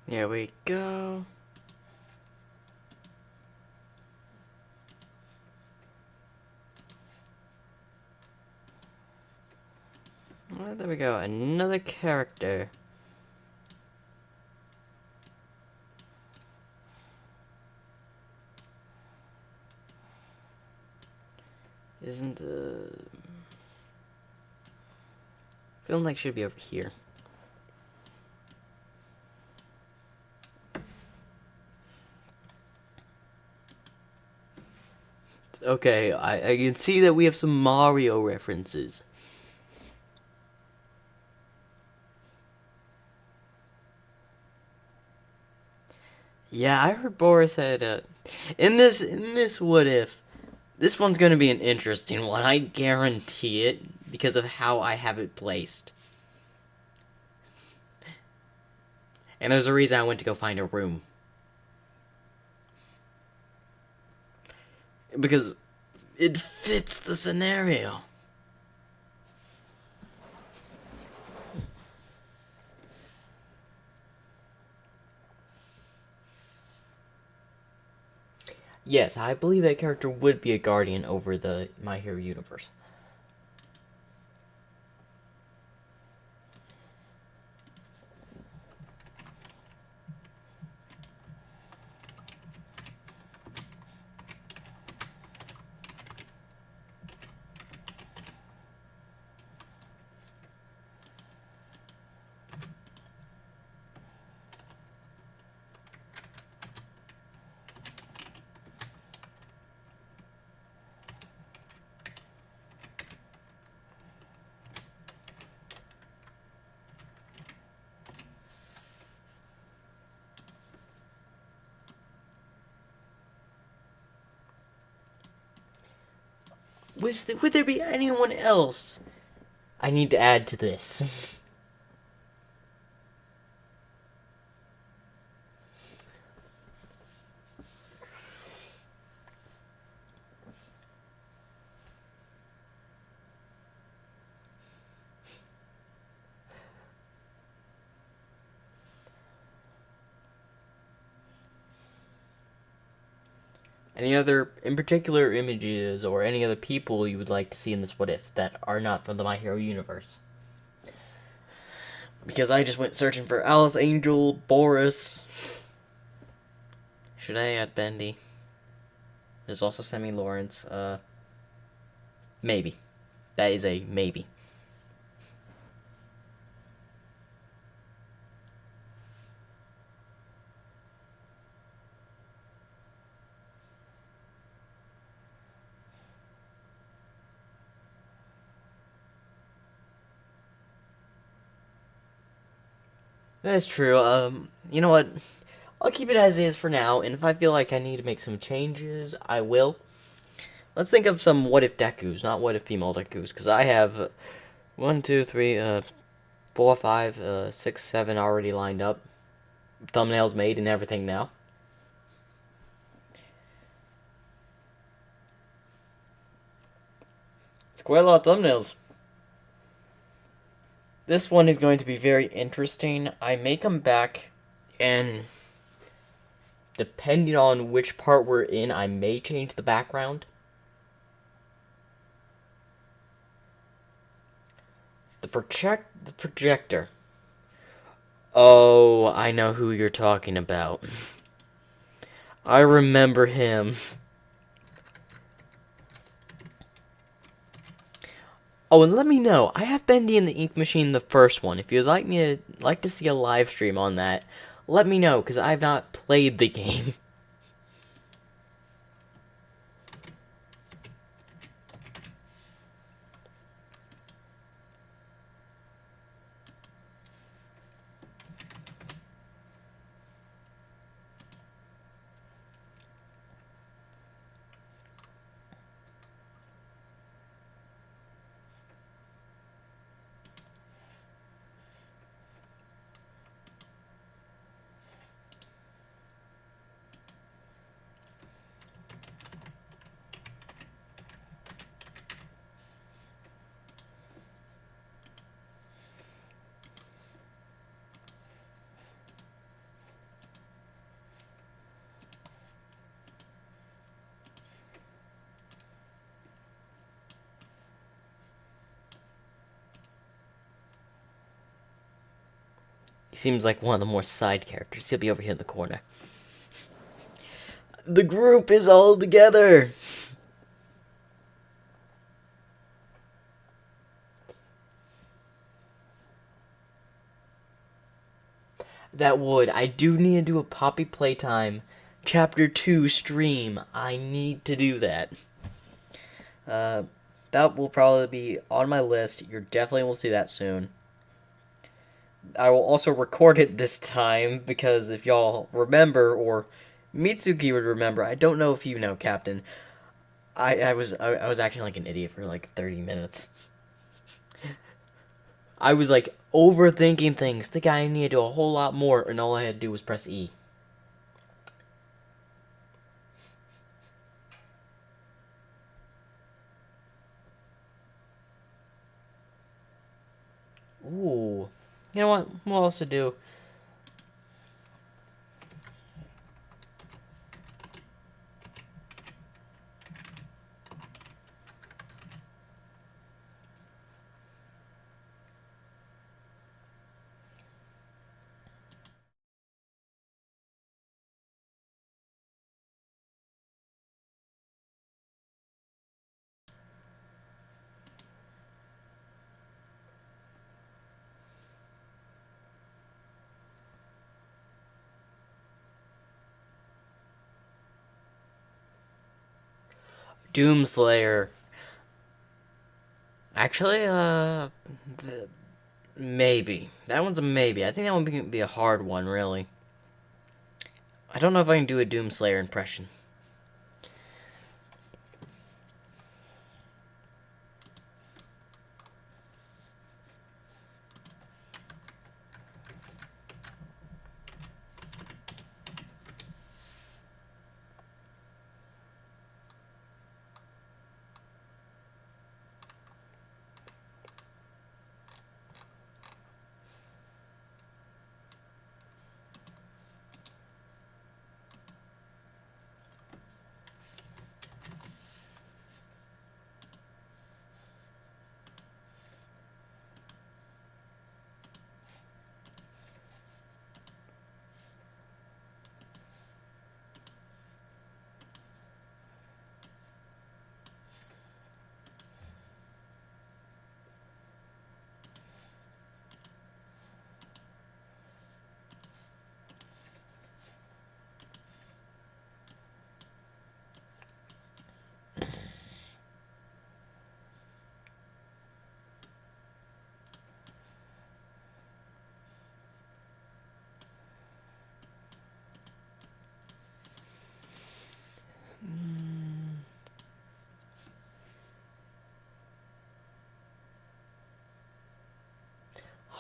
Here we go. Well, there we go. Another character. Isn't feeling like should be over here. Okay, I can see that we have some Mario references. Yeah, I heard Boris had in this what if This one's going to be an interesting one. I guarantee it because of how I have it placed. And there's a reason I went to go find a room. Because it fits the scenario. Yes, I believe that character would be a guardian over the My Hero universe. Would there be anyone else I need to add to this? Any other, in particular, images or any other people you would like to see in this What If that are not from the My Hero universe? Because I just went searching for Alice, Angel, Boris. Should I add Bendy? There's also Semi Lawrence. Maybe. That is a maybe. That is true. You know what? I'll keep it as is for now, and if I feel like I need to make some changes, I will. Let's think of some what if dekus, not what if female dekus, because I have 1, 2, 3, 4, 5, 6, 7 already lined up. Thumbnails made and everything now. It's quite a lot of thumbnails. This one is going to be very interesting. I may come back and, depending on which part we're in, I may change the background. The projector. Oh, I know who you're talking about. I remember him. Oh, and let me know. I have Bendy in the Ink Machine, the first one. If you'd like to see a live stream on that, let me know, because I've not played the game. He seems like one of the more side characters. He'll be over here in the corner. The group is all together! That would. I do need to do a Poppy Playtime Chapter 2 stream. I need to do that. That will probably be on my list. You definitely will see that soon. I will also record it this time, because if y'all remember, or Mitsuki would remember, I don't know if you know, Captain, I was acting like an idiot for like 30 minutes. I was like overthinking things. The guy needed to do a whole lot more, and all I had to do was press E. Ooh. You know what? What else to do? Doomslayer. Actually, maybe. That one's a maybe. I think that one would be a hard one, really. I don't know if I can do a Doomslayer impression.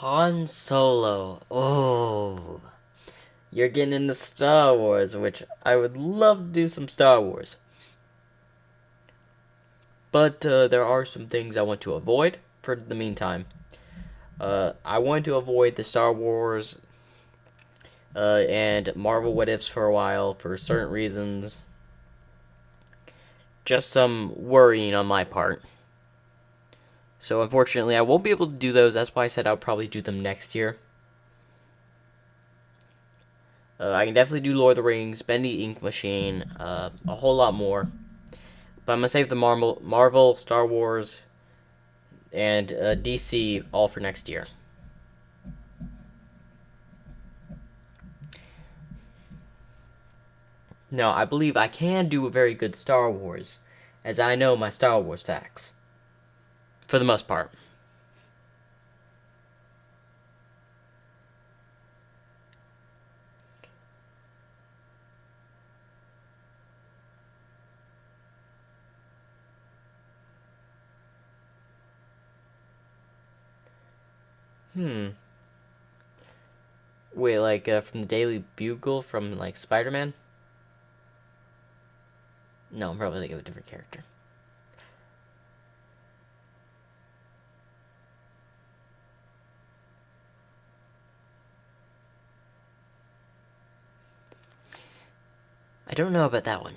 Han Solo. Oh. You're getting into Star Wars, which I would love to do some Star Wars. But there are some things I want to avoid for the meantime. I want to avoid the Star Wars and Marvel What Ifs for a while for certain reasons. Just some worrying on my part. So unfortunately, I won't be able to do those. That's why I said I'll probably do them next year. I can definitely do Lord of the Rings, Bendy Ink Machine, a whole lot more. But I'm gonna save the Marvel, Star Wars, and DC all for next year. Now, I believe I can do a very good Star Wars, as I know my Star Wars facts. For the most part. Hmm. Wait, like from the Daily Bugle from like Spider-Man? No, I'm probably thinking of a different character. I don't know about that one.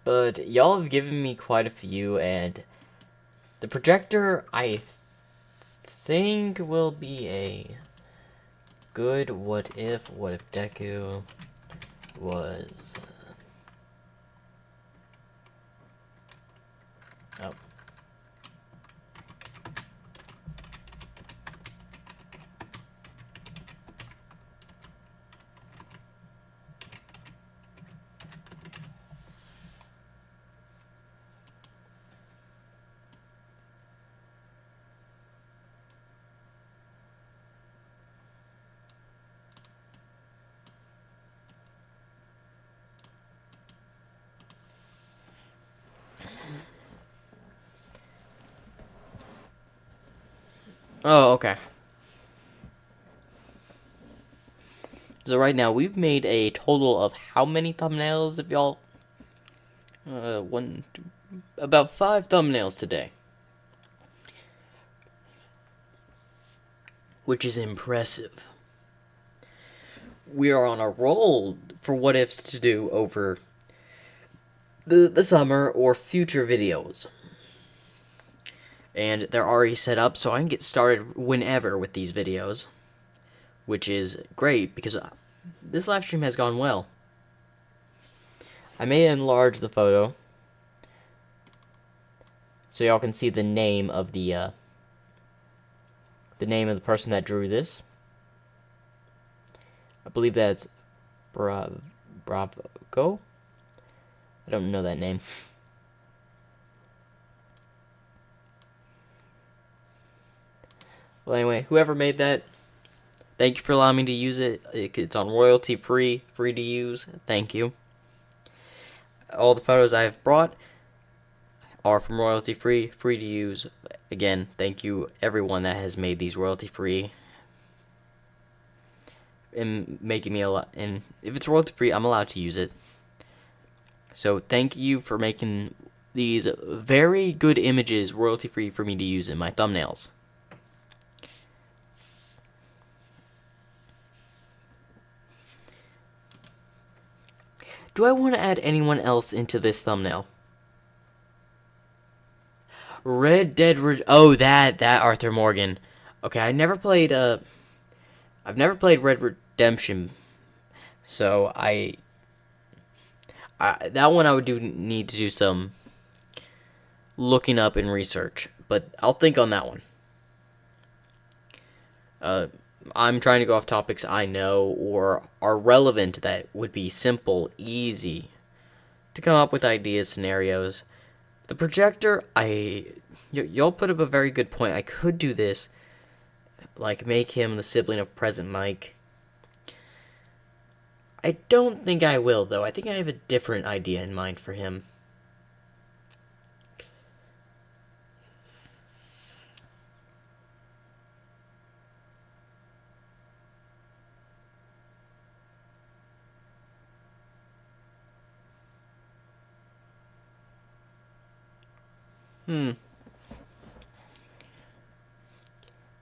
But y'all have given me quite a few, and the projector I think will be a good what if Deku was oh. Oh, okay. So right now we've made a total of how many thumbnails? If y'all, about 5 thumbnails today, which is impressive. We are on a roll for what ifs to do over the summer or future videos. And they're already set up, so I can get started whenever with these videos, which is great because this live stream has gone well. I may enlarge the photo so y'all can see the name of the person that drew this. I believe that's Bravo. I don't know that name. Well, anyway, whoever made that, thank you for allowing me to use it. It's on royalty free, free to use. Thank you. All the photos I have brought are from royalty free, free to use. Again, thank you everyone that has made these royalty free and making me and if it's royalty free, I'm allowed to use it. So thank you for making these very good images royalty free for me to use in my thumbnails. Do I want to add anyone else into this thumbnail? Red Dead oh, that Arthur Morgan. Okay, I've never played Red Redemption. So that one I would need to do some looking up and research, but I'll think on that one. I'm trying to go off topics I know or are relevant that would be simple, easy to come up with ideas, scenarios. The projector, y'all put up a very good point. I could do this, like make him the sibling of President Mike. I don't think I will, though. I think I have a different idea in mind for him.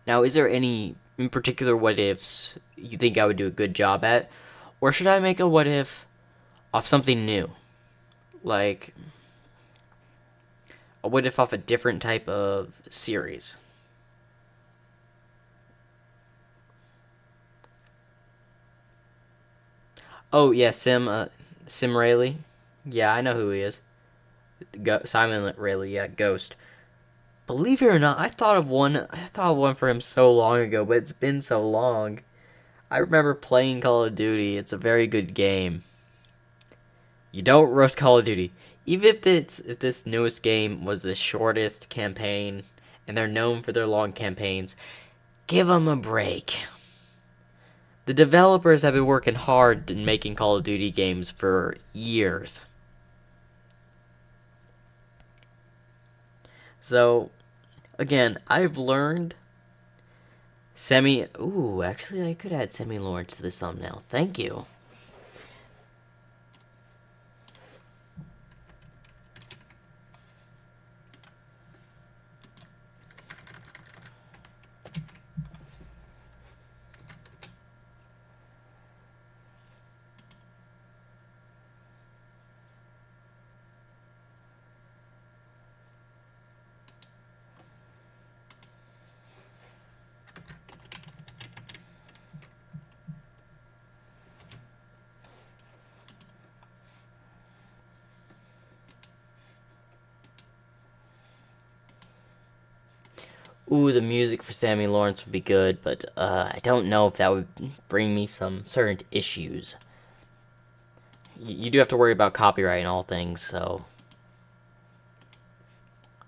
Now, is there any in particular what ifs you think I would do a good job at? Or should I make a what if off something new? Like a what if off a different type of series? Oh, yeah, Sim Rayleigh. Yeah, I know who he is. Simon Rayleigh, yeah, Ghost. Believe it or not, I thought of one for him so long ago, but it's been so long. I remember playing Call of Duty. It's a very good game. You don't roast Call of Duty. Even if this newest game was the shortest campaign, and they're known for their long campaigns, give them a break. The developers have been working hard in making Call of Duty games for years. So, again, I've learned actually I could add Semi Lawrence to this thumbnail. Thank you. Ooh, the music for Sammy Lawrence would be good, but I don't know if that would bring me some certain issues. You do have to worry about copyright and all things, so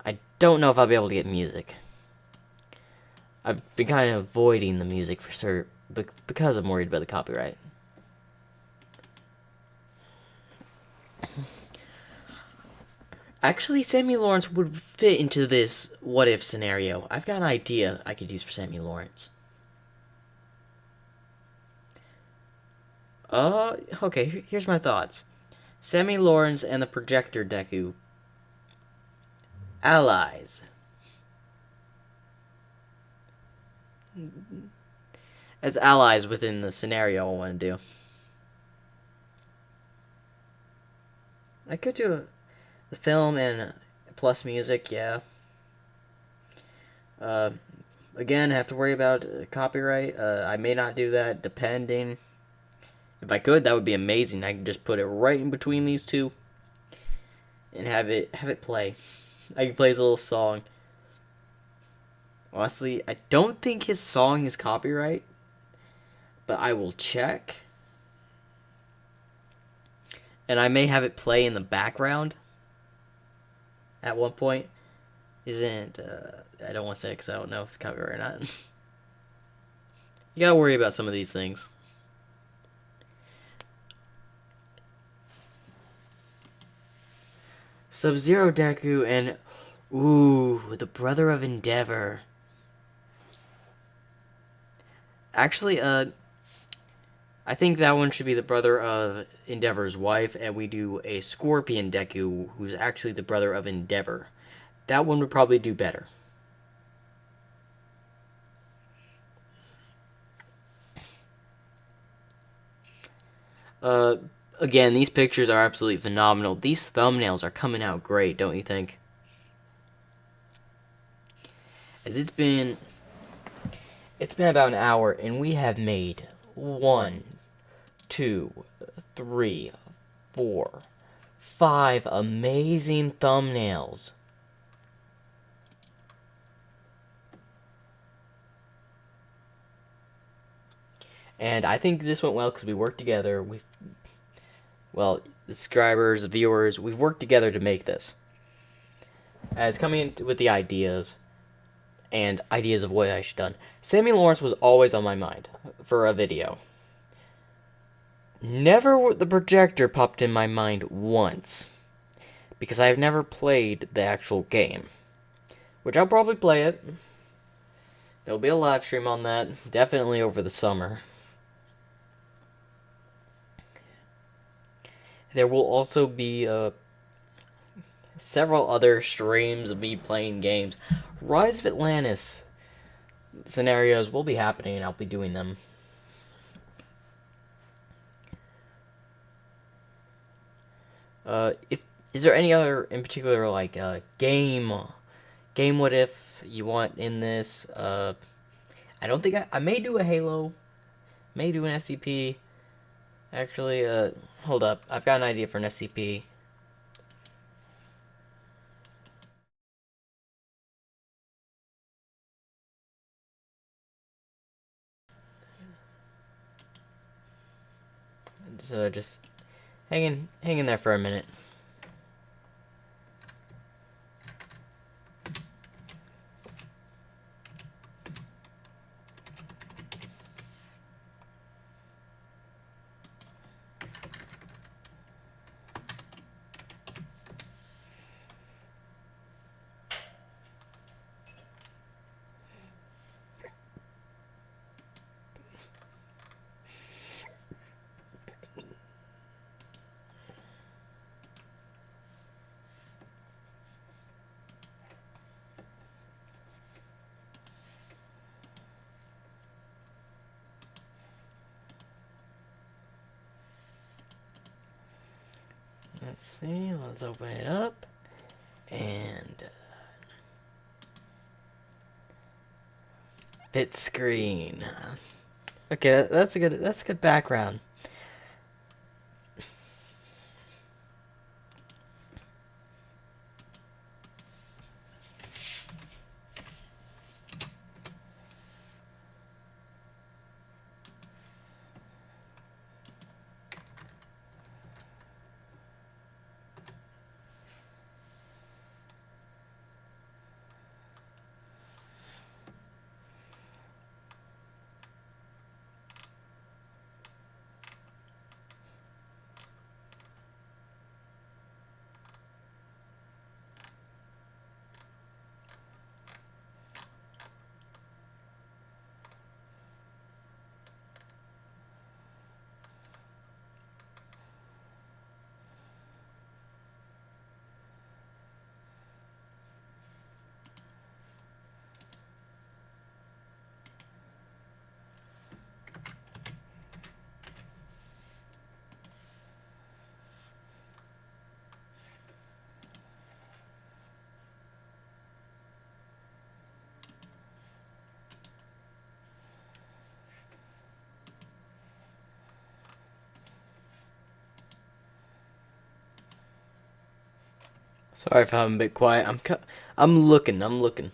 I don't know if I'll be able to get music. I've been kind of avoiding the music because I'm worried about the copyright. Actually, Sammy Lawrence would fit into this what if scenario. I've got an idea I could use for Sammy Lawrence. Okay, here's my thoughts. Sammy Lawrence and the projector deku. Allies. As allies within the scenario I want to do. I could do the film and plus music, yeah. Uh, Again, have to worry about copyright. I may not do that, depending. If I could, that would be amazing. I could just put it right in between these two and have it play. I could play his little song. Honestly, I don't think his song is copyright, but I will check. And I may have it play in the background at one point. Isn't I don't want to say it because I don't know if it's copyright or not. You gotta worry about some of these things. Sub-Zero Deku and the brother of Endeavor. Actually, I think that one should be the brother of Endeavor's wife, and we do a Scorpion Deku, who's actually the brother of Endeavor. That one would probably do better. Again, these pictures are absolutely phenomenal. These thumbnails are coming out great, don't you think? As it's been about an hour, and we have made 1, 2, 3, 4, 5 amazing thumbnails. And I think this went well because we worked together. The subscribers, the viewers, we've worked together to make this. As coming in with the ideas and ideas of what I should have done. Sammy Lawrence was always on my mind for a video. Never the projector popped in my mind once, because I've never played the actual game. Which I'll probably play it. There'll be a live stream on that, definitely over the summer. There will also be several other streams of me playing games. Rise of Atlantis scenarios will be happening, and I'll be doing them. Is there any other in particular like game what if you want in this? I don't think I may do a Halo, may do an SCP. Actually, hold up, I've got an idea for an SCP. So just hang in there for a minute. Let's see, let's open it up. And fit screen. Okay, that's a good background. Sorry if I'm a bit quiet. I'm looking. I'm looking.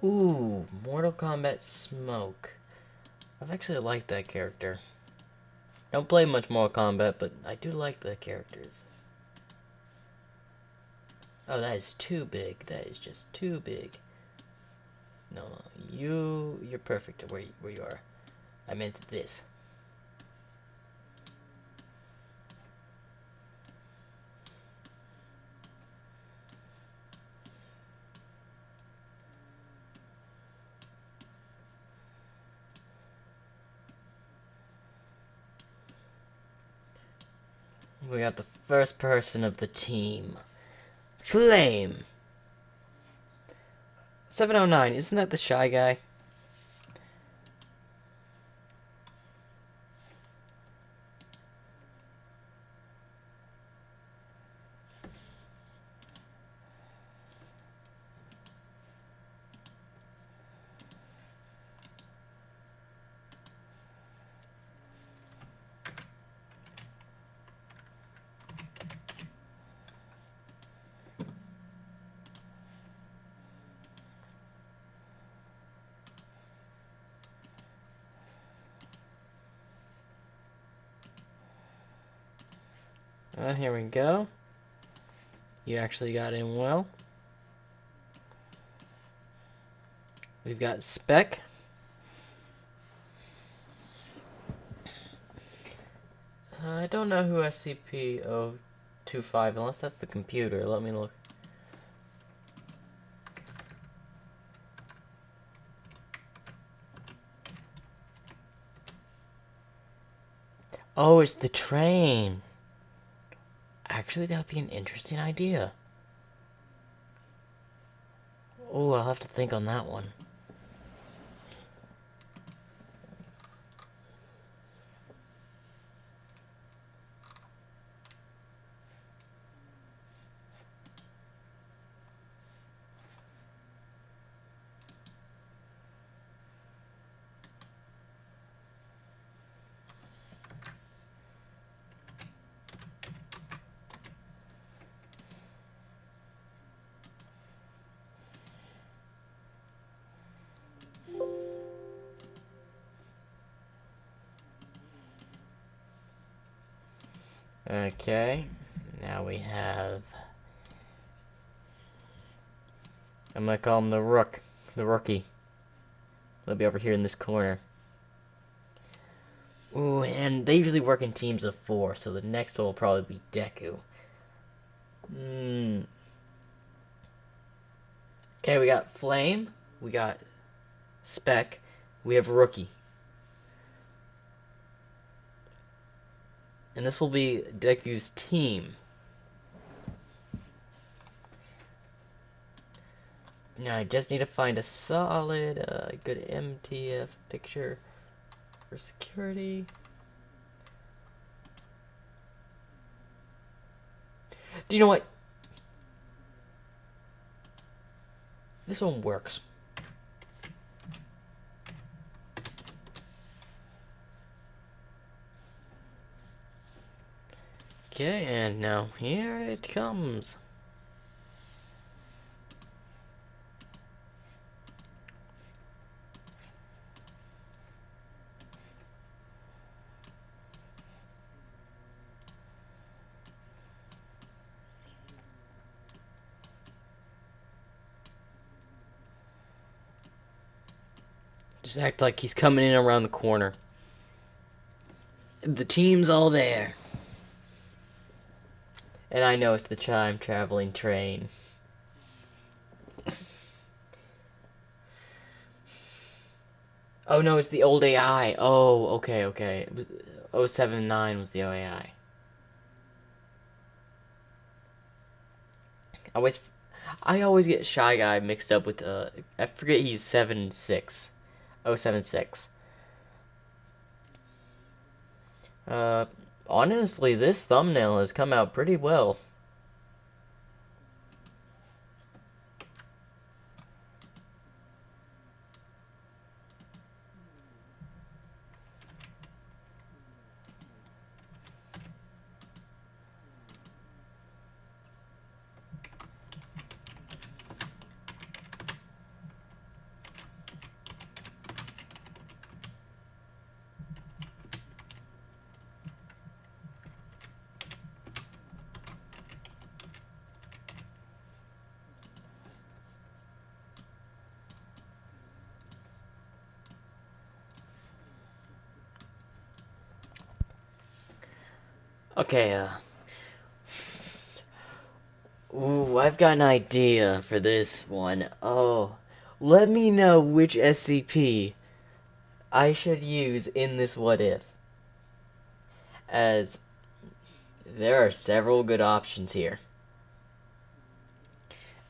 Ooh, Mortal Kombat Smoke. I've actually liked that character. Don't play much Mortal Kombat, but I do like the characters. Oh, that is too big. That is just too big. No, you're perfect where you are. I meant this. We got the first person of the team. Flame. 709, isn't that the shy guy? Here we go. You actually got in well. We've got Spec. I don't know who SCP-025, unless that's the computer. Let me look. Oh, it's the train. Actually, that would be an interesting idea. Oh, I'll have to think on that one. Okay, now we have... I'm gonna call him the rookie. He'll be over here in this corner. Ooh, and they usually work in teams of 4, so the next one will probably be Deku. Okay, we got Flame, we got Spec, we have Rookie. And this will be Deku's team. Now I just need to find a solid, good MTF picture for security. Do you know what? This one works. Okay, and now here it comes. Just act like he's coming in around the corner. The team's all there. And I know it's the time traveling train. Oh no, it's the old AI. Oh, okay. It was 079 was the AI. I always get Shy Guy mixed up with I forget he's 76. 076. Honestly, this thumbnail has come out pretty well. Okay, ooh, I've got an idea for this one. Oh, let me know which SCP I should use in this what if. As there are several good options here.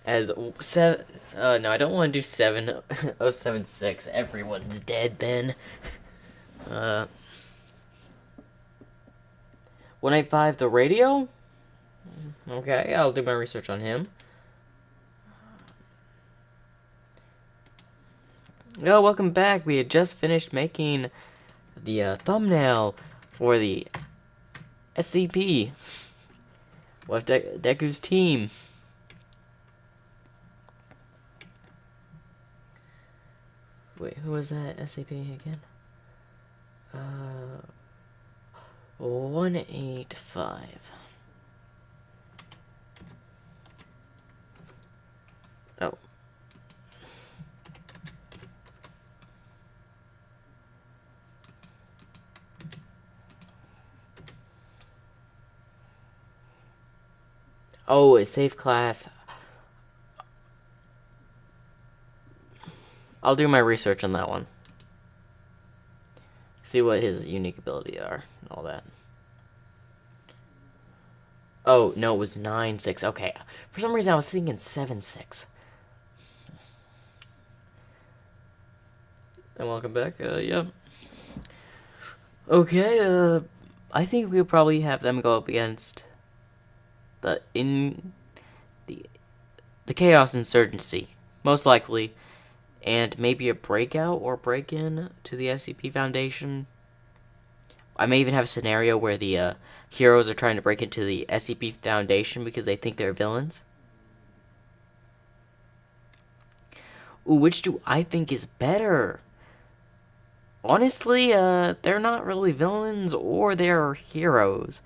As seven, no, I don't want to do 7076. Everyone's dead then. Uh, 185 the radio? Okay, I'll do my research on him. Oh, welcome back. We had just finished making the thumbnail for the SCP with Deku's team. Wait, who was that SCP again? 185. Oh. Oh, a safe class. I'll do my research on that one. See what his unique ability are and all that. Oh, no, it was 9-6. Okay. For some reason, I was thinking 7-6. And welcome back. Yeah. Okay, I think we'll probably have them go up against the Chaos Insurgency, most likely, and maybe a breakout or break-in to the SCP Foundation. I may even have a scenario where the heroes are trying to break into the SCP Foundation because they think they're villains. Ooh, which do I think is better? Honestly, they're not really villains or they're heroes.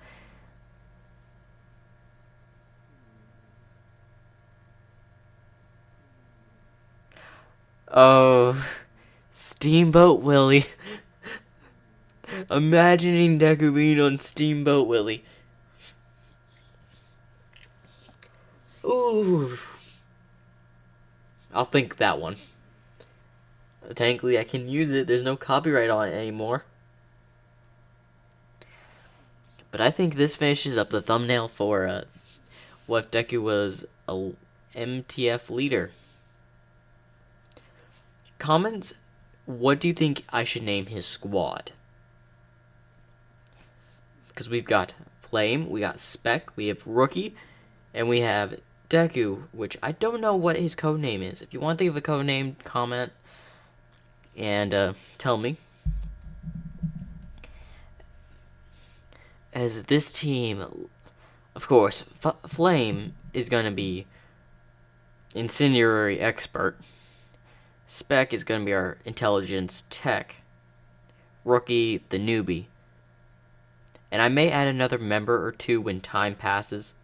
Oh, Steamboat Willie. Imagining Deku being on Steamboat Willie. Ooh. I'll think that one. Thankfully, I can use it. There's no copyright on it anymore. But I think this finishes up the thumbnail for what if Deku was a MTF leader. Comments, what do you think I should name his squad? Because we've got Flame, we got Spec, we have Rookie, and we have Deku, which I don't know what his code name is. If you want to think of a code name, comment and tell me. As this team, of course, Flame is going to be incendiary expert. Spec is going to be our intelligence tech. Rookie, the newbie. And I may add another member or two when time passes.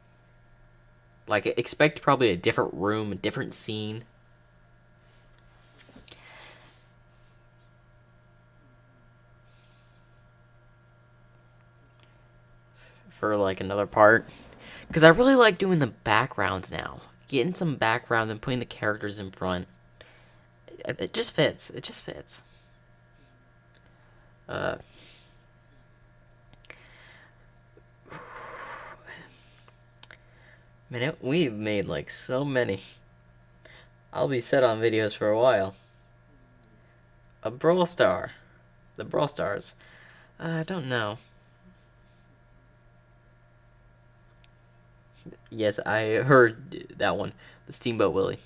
Like, expect probably a different room, a different scene. For, like, another part. Because I really like doing the backgrounds now. Getting some background and putting the characters in front. It just fits. It just fits. Man, we've made like so many. I'll be set on videos for a while. A Brawl Star. The Brawl Stars. I don't know. Yes, I heard that one. The Steamboat Willie.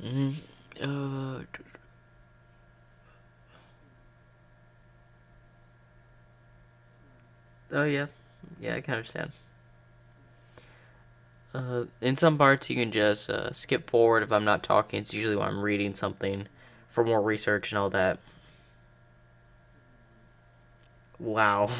Mm-hmm. Oh yeah. Yeah, I can understand. In some parts, you can just skip forward if I'm not talking. It's usually when I'm reading something for more research and all that. Wow.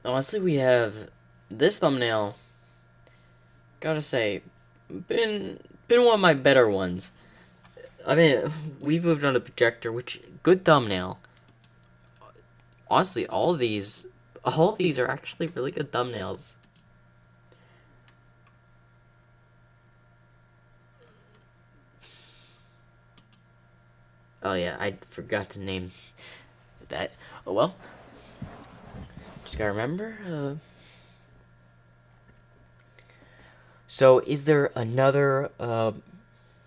Honestly, we have this thumbnail. Gotta say, been one of my better ones. I mean, we moved on to projector, which good thumbnail. Honestly, all of these are actually really good thumbnails. Oh yeah, I forgot to name that. Oh well, just gotta remember. So, is there another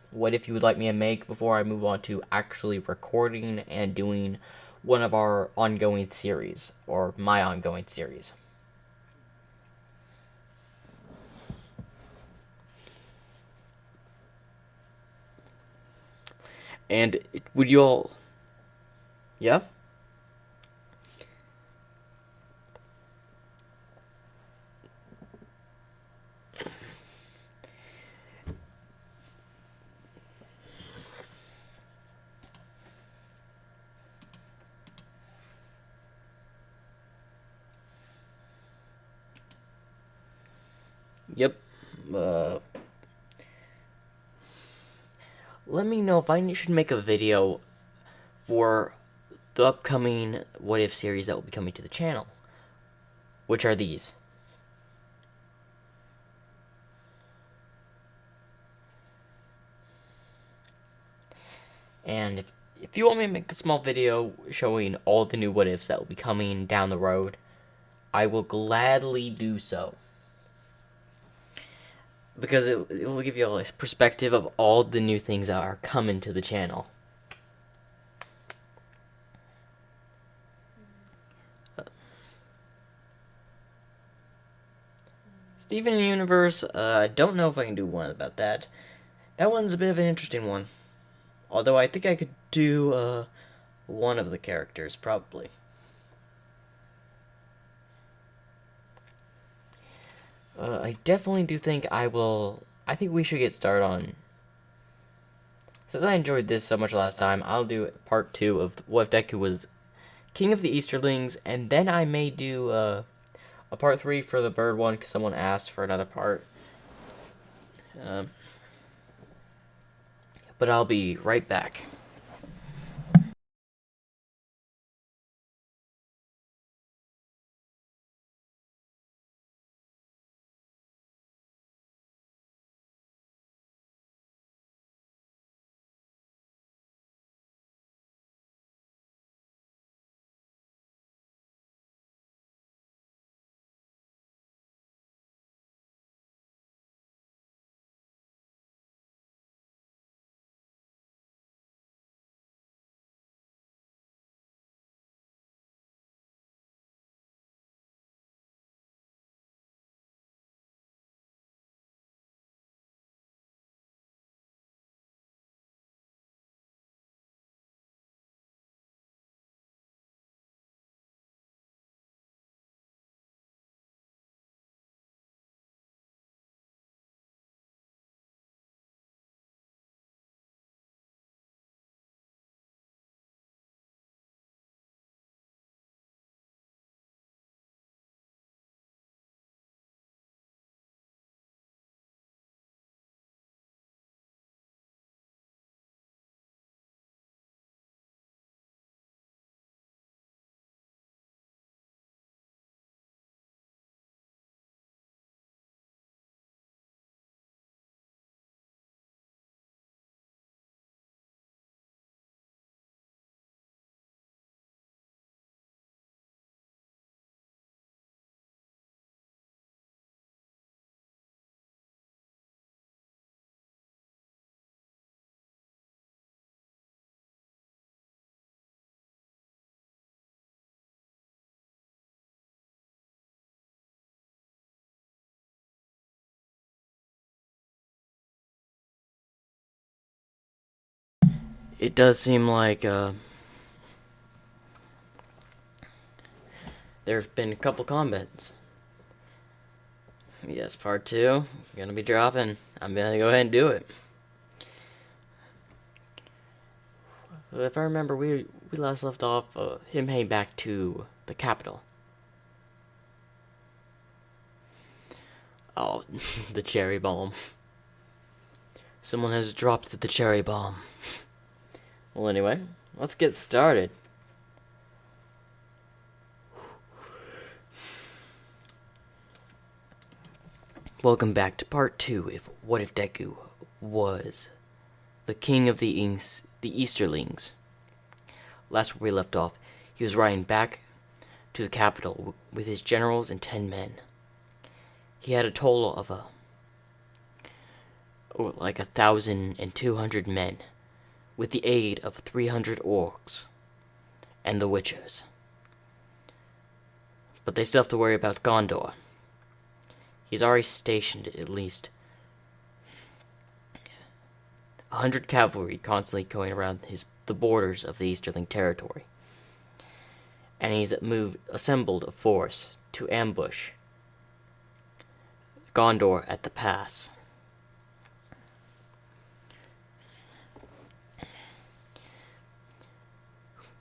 what if you would like me to make before I move on to actually recording and doing one of our ongoing series or my ongoing series? And would you all? Yeah. Yep. Uh, Let me know if I should make a video for the upcoming What If series that will be coming to the channel. Which are these? And if you want me to make a small video showing all the new What Ifs that will be coming down the road, I will gladly do so. Because it will give you a perspective of all the new things that are coming to the channel. Steven Universe, I don't know if I can do one about that. That one's a bit of an interesting one. Although I think I could do one of the characters, probably. I definitely do think I will. I think we should get started on. Since I enjoyed this so much last time, I'll do part 2 of what if Deku was King of the Easterlings, and then I may do a part 3 for the bird one because someone asked for another part. But I'll be right back. It does seem like there have been a couple comments. Yes, part 2, gonna be dropping. I'm gonna go ahead and do it. If I remember, we last left off him heading back to the capital. Oh, the cherry bomb. Someone has dropped the cherry bomb. Well, anyway, let's get started. Welcome back to part 2 of What If Deku was the king of the Easterlings. Last where we left off, he was riding back to the capital with his generals and 10 men. He had a total of 1,200 men, with the aid of 300 orcs and the witchers. But they still have to worry about Gondor. He's already stationed at least 100 cavalry constantly going around the borders of the Easterling territory. And he's assembled a force to ambush Gondor at the pass.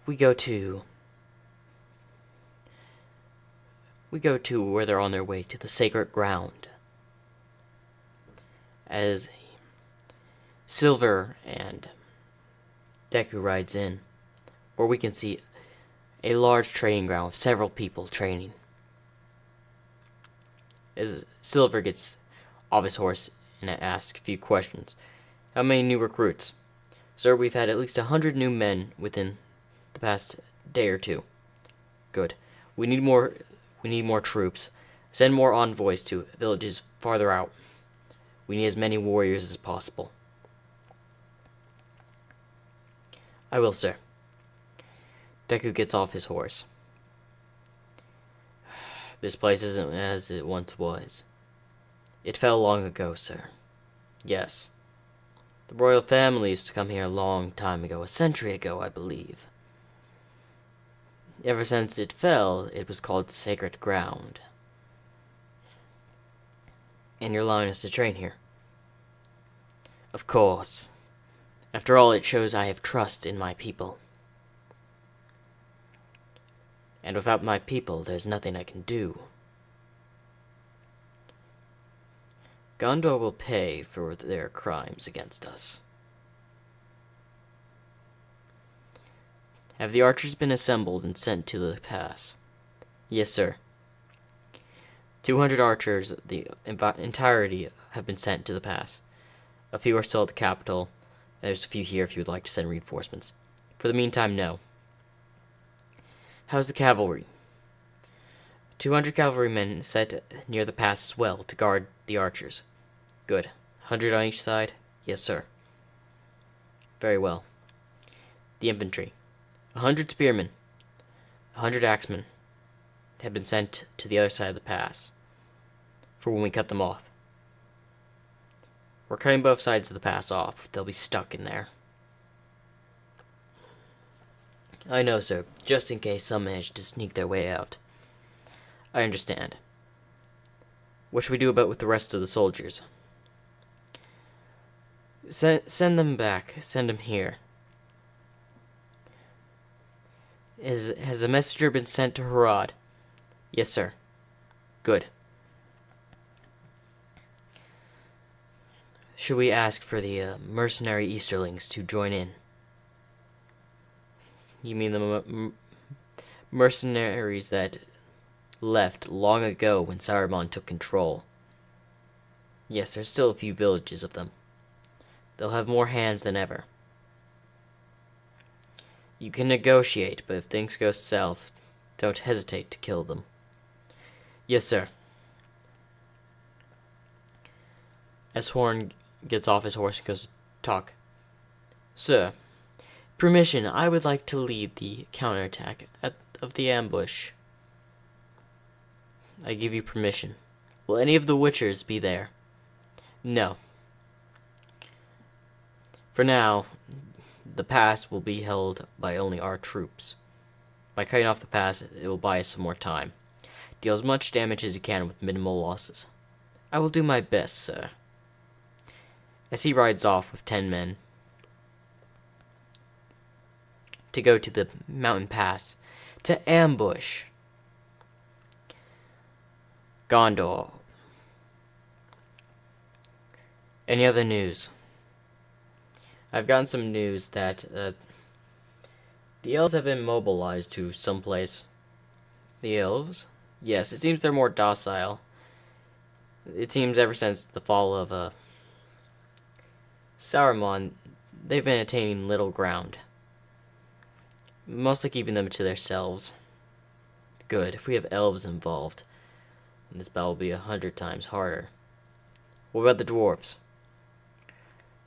We go to where they're on their way to the sacred ground. As Silver and Deku rides in, where we can see a large training ground with several people training. As Silver gets off his horse and asks a few questions. How many new recruits? Sir, we've had at least 100 new men within the past day or two. Good. We need more troops. Send more envoys to villages farther out. We need as many warriors as possible. I will, sir. Deku gets off his horse. This place isn't as it once was. It fell long ago, sir. Yes. The royal family used to come here a long time ago, a century ago, I believe. Ever since it fell, it was called sacred ground. And you're allowing us to train here? Of course. After all, it shows I have trust in my people. And without my people, there's nothing I can do. Gondor will pay for their crimes against us. Have the archers been assembled and sent to the pass? Yes, sir. 200 archers, the entirety, have been sent to the pass. A few are still at the capital. There's a few here if you would like to send reinforcements. For the meantime, no. How's the cavalry? 200 cavalrymen set near the pass as well to guard the archers. Good. 100 on each side? Yes, sir. Very well. The infantry. 100 spearmen, 100 axemen have been sent to the other side of the pass for when we cut them off. We're cutting both sides of the pass off. They'll be stuck in there. I know, sir, just in case some manage to sneak their way out. I understand. What should we do about with the rest of the soldiers? Send them back. Send them here. Has a messenger been sent to Harad? Yes, sir. Good. Should we ask for the mercenary Easterlings to join in? You mean the mercenaries that left long ago when Saruman took control? Yes, there's still a few villages of them. They'll have more hands than ever. You can negotiate, but if things go south, don't hesitate to kill them. Yes, sir. As Horn gets off his horse and goes to talk. Sir, permission, I would like to lead the counterattack of the ambush. I give you permission. Will any of the witchers be there? No. For now, the pass will be held by only our troops. By cutting off the pass, it will buy us some more time. Deal as much damage as you can with minimal losses. I will do my best, sir. As he rides off with 10 men to go to the mountain pass to ambush Gondor. Any other news? I've gotten some news that the elves have been mobilized to someplace. The elves? Yes, it seems they're more docile. It seems ever since the fall of Saruman, they've been attaining little ground. Mostly keeping them to themselves. Good, if we have elves involved, this battle will be 100 times harder. What about the dwarves?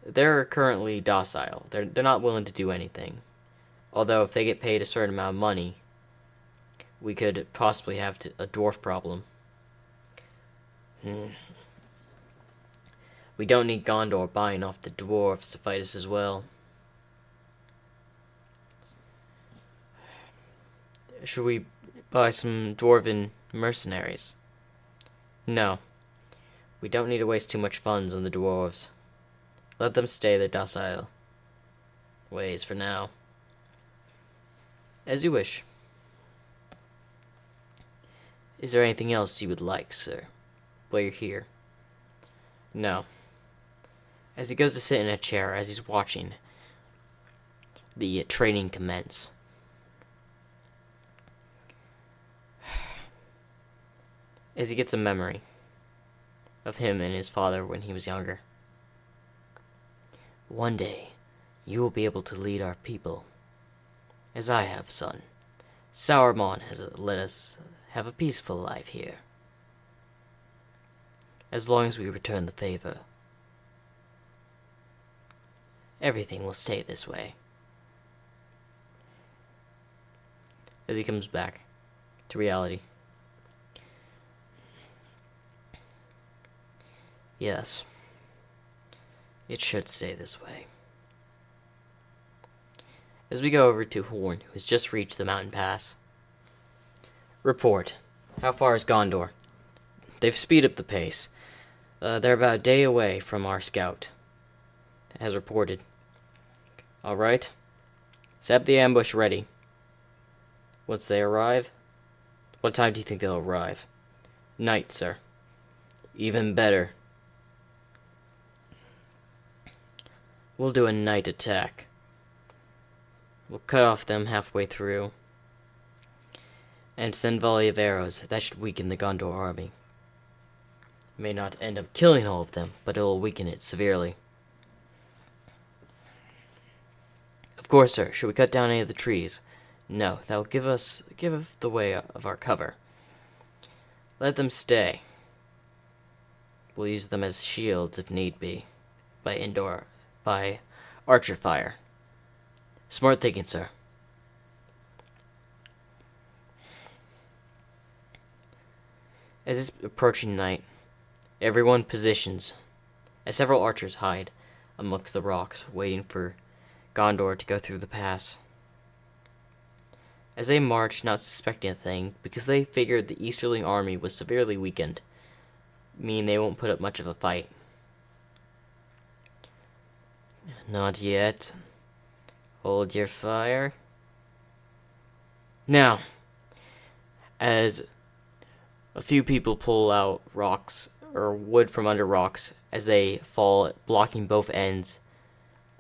They're currently docile. They're not willing to do anything. Although if they get paid a certain amount of money, we could possibly have a dwarf problem. We don't need Gondor buying off the dwarves to fight us as well. Should we buy some dwarven mercenaries? No. We don't need to waste too much funds on the dwarves. Let them stay their docile ways for now. As you wish. Is there anything else you would like, sir, while you're here? No. As he goes to sit in a chair as he's watching the training commence. As he gets a memory of him and his father when he was younger. One day, you will be able to lead our people, as I have, son. Saruman has let us have a peaceful life here, as long as we return the favor. Everything will stay this way. As he comes back to reality. Yes. It should stay this way. As we go over to Horn, who has just reached the mountain pass. Report. How far is Gondor? They've speeded up the pace. They're about a day away from our scout. As reported. Alright. Set the ambush ready. Once they arrive, what time do you think they'll arrive? Night, sir. Even better. We'll do a night attack. We'll cut off them halfway through. And send volley of arrows. That should weaken the Gondor army. May not end up killing all of them, but it will weaken it severely. Of course, sir. Should we cut down any of the trees? No, that will give the way of our cover. Let them stay. We'll use them as shields if need be. By archer fire. Smart thinking, sir. As it's approaching night, everyone positions, as several archers hide amongst the rocks, waiting for Gondor to go through the pass. As they march, not suspecting a thing, because they figured the Easterling army was severely weakened, meaning they won't put up much of a fight. Not yet. Hold your fire. Now, as a few people pull out rocks, or wood from under rocks, as they fall, blocking both ends,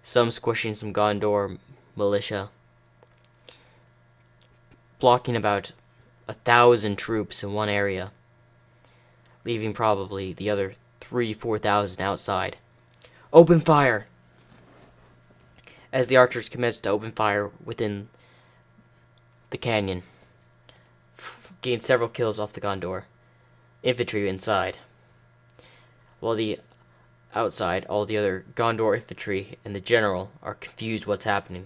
some squishing some Gondor militia, blocking about 1,000 troops in one area, leaving probably the other 4,000 outside. Open fire! As the archers commence to open fire within the canyon, gain several kills off the Gondor infantry inside, while the outside, all the other Gondor infantry and the general are confused what's happening.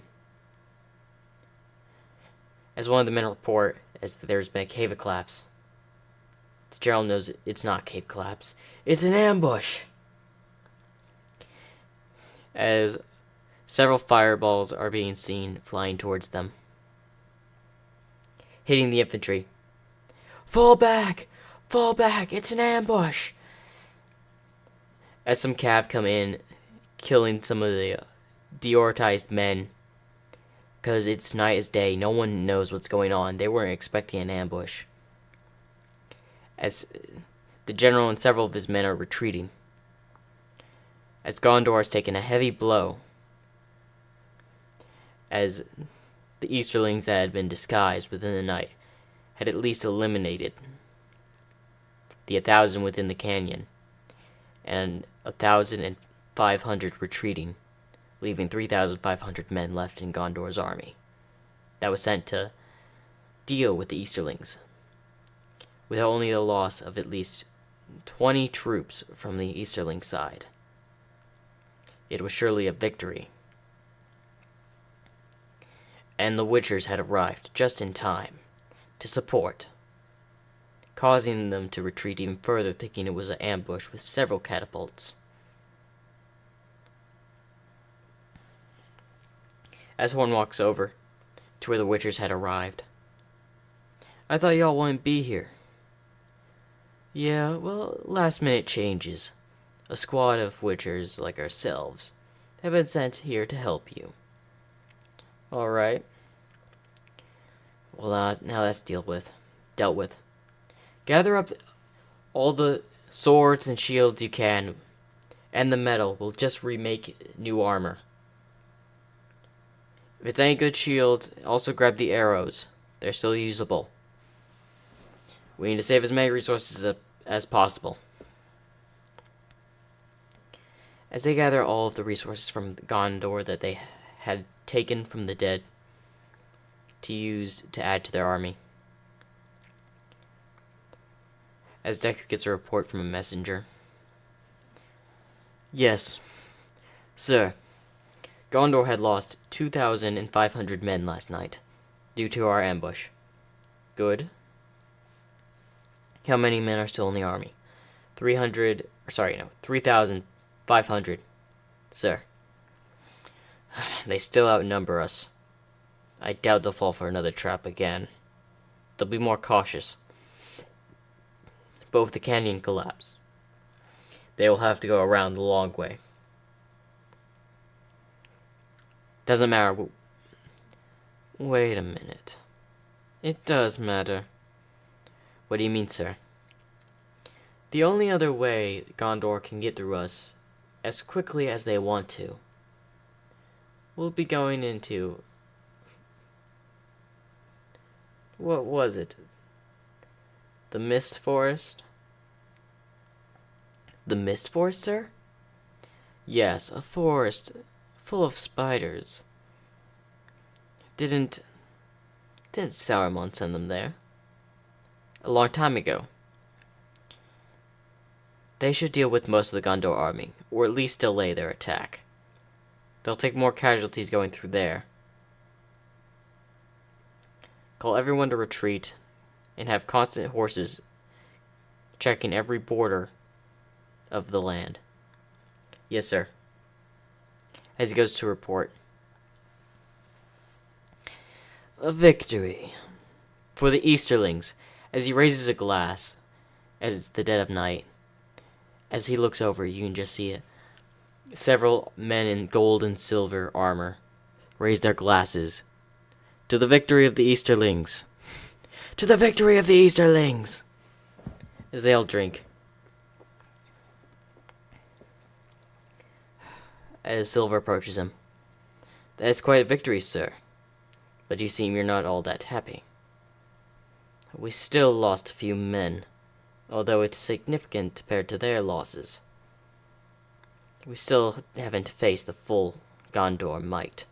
As one of the men report, as there's been a cave collapse, the general knows it's not cave collapse, it's an ambush. As several fireballs are being seen flying towards them, hitting the infantry. Fall back! Fall back! It's an ambush! As some cav come in, killing some of the deoritized men, because it's night as day, no one knows what's going on. They weren't expecting an ambush. As the general and several of his men are retreating, as Gondor has taken a heavy blow as the Easterlings that had been disguised within the night had at least eliminated the 1,000 within the canyon, and 1,500 retreating, leaving 3,500 men left in Gondor's army that was sent to deal with the Easterlings, with only the loss of at least 20 troops from the Easterling side. It was surely a victory, and the Witchers had arrived just in time to support, causing them to retreat even further, thinking it was an ambush with several catapults. As Horn walks over to where the Witchers had arrived. "I thought y'all wouldn't be here." "Yeah, well, last minute changes. A squad of Witchers like ourselves have been sent here to help you." "Alright. Well, now that's dealt with. Gather up all the swords and shields you can, and the metal. We'll just remake new armor. If it's any good shield, also grab the arrows. They're still usable. We need to save as many resources as possible." As they gather all of the resources from Gondor that they had taken from the dead to use to add to their army, as Deku gets a report from a messenger. "Yes, sir. Gondor had lost 2,500 men last night due to our ambush." "Good. How many men are still in the army?" 3,500, sir. "They still outnumber us. I doubt they'll fall for another trap again. They'll be more cautious. But if the canyon collapses, they will have to go around the long way." "Doesn't matter." "Wait a minute. It does matter." "What do you mean, sir?" "The only other way Gondor can get through us as quickly as they want to will be going into... what was it? The Mist Forest?" "The Mist Forest, sir?" "Yes, a forest full of spiders. Didn't Saruman send them there? A long time ago. They should deal with most of the Gondor army, or at least delay their attack. They'll take more casualties going through there. Call everyone to retreat, and have constant horses checking every border of the land." "Yes, sir." As he goes to report. "A victory for the Easterlings," as he raises a glass, as it's the dead of night. As he looks over, you can just see several men in gold and silver armor raise their glasses. "To the victory of the Easterlings! To the victory of the Easterlings!" As they all drink. As Silver approaches him. "That is quite a victory, sir. But you seem you're not all that happy." "We still lost a few men, although it's significant compared to their losses. We still haven't faced the full Gondor might.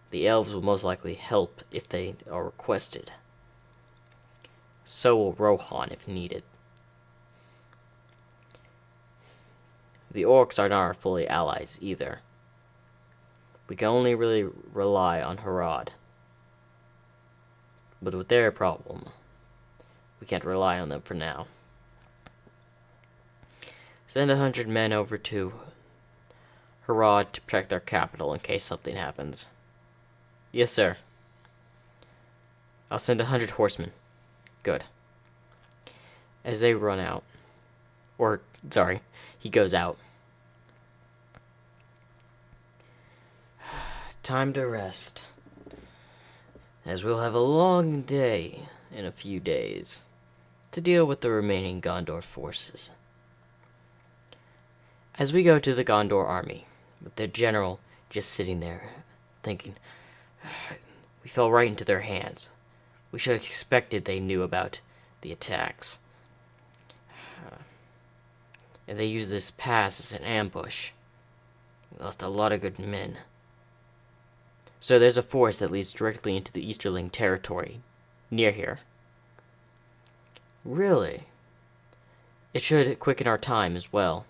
The elves will most likely help if they are requested. So will Rohan if needed. The orcs are not our fully allies either. We can only really rely on Harad. But with their problem, we can't rely on them for now. Send 100 men over to Harad to protect their capital in case something happens." "Yes, sir." "I'll send 100 horsemen." "Good." As they run out. He goes out. Time to rest, as we'll have a long day in a few days to deal with the remaining Gondor forces. As we go to the Gondor army, with their general just sitting there, thinking, we fell right into their hands. We should have expected they knew about the attacks. And they used this pass as an ambush. We lost a lot of good men. So there's a forest that leads directly into the Easterling territory, near here. Really? It should quicken our time as well.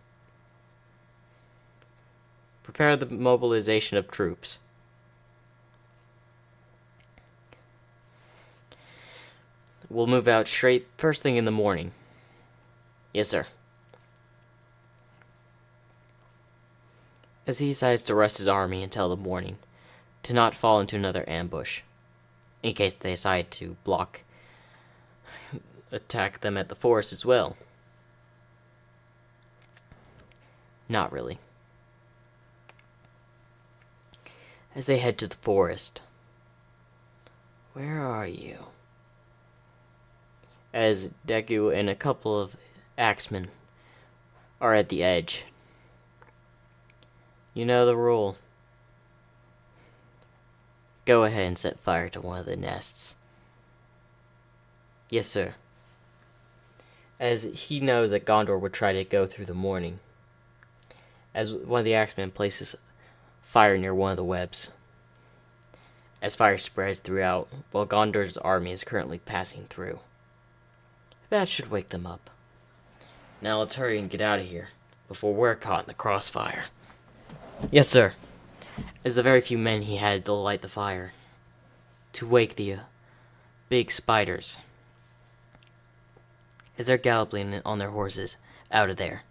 Prepare the mobilization of troops. We'll move out straight first thing in the morning. Yes, sir. As he decides to rest his army until the morning, to not fall into another ambush, in case they decide to attack them at the forest as well. Not really. As they head to the forest. Where are you? As Deku and a couple of axemen are at the edge. You know the rule. Go ahead and set fire to one of the nests. Yes, sir. As he knows that Gondor would try to go through the morning. As one of the axemen places fire near one of the webs. As fire spreads throughout, while Gondor's army is currently passing through. That should wake them up. Now let's hurry and get out of here, before we're caught in the crossfire. Yes, sir. As the very few men he had to light the fire, to wake the big spiders. As they're galloping on their horses out of there,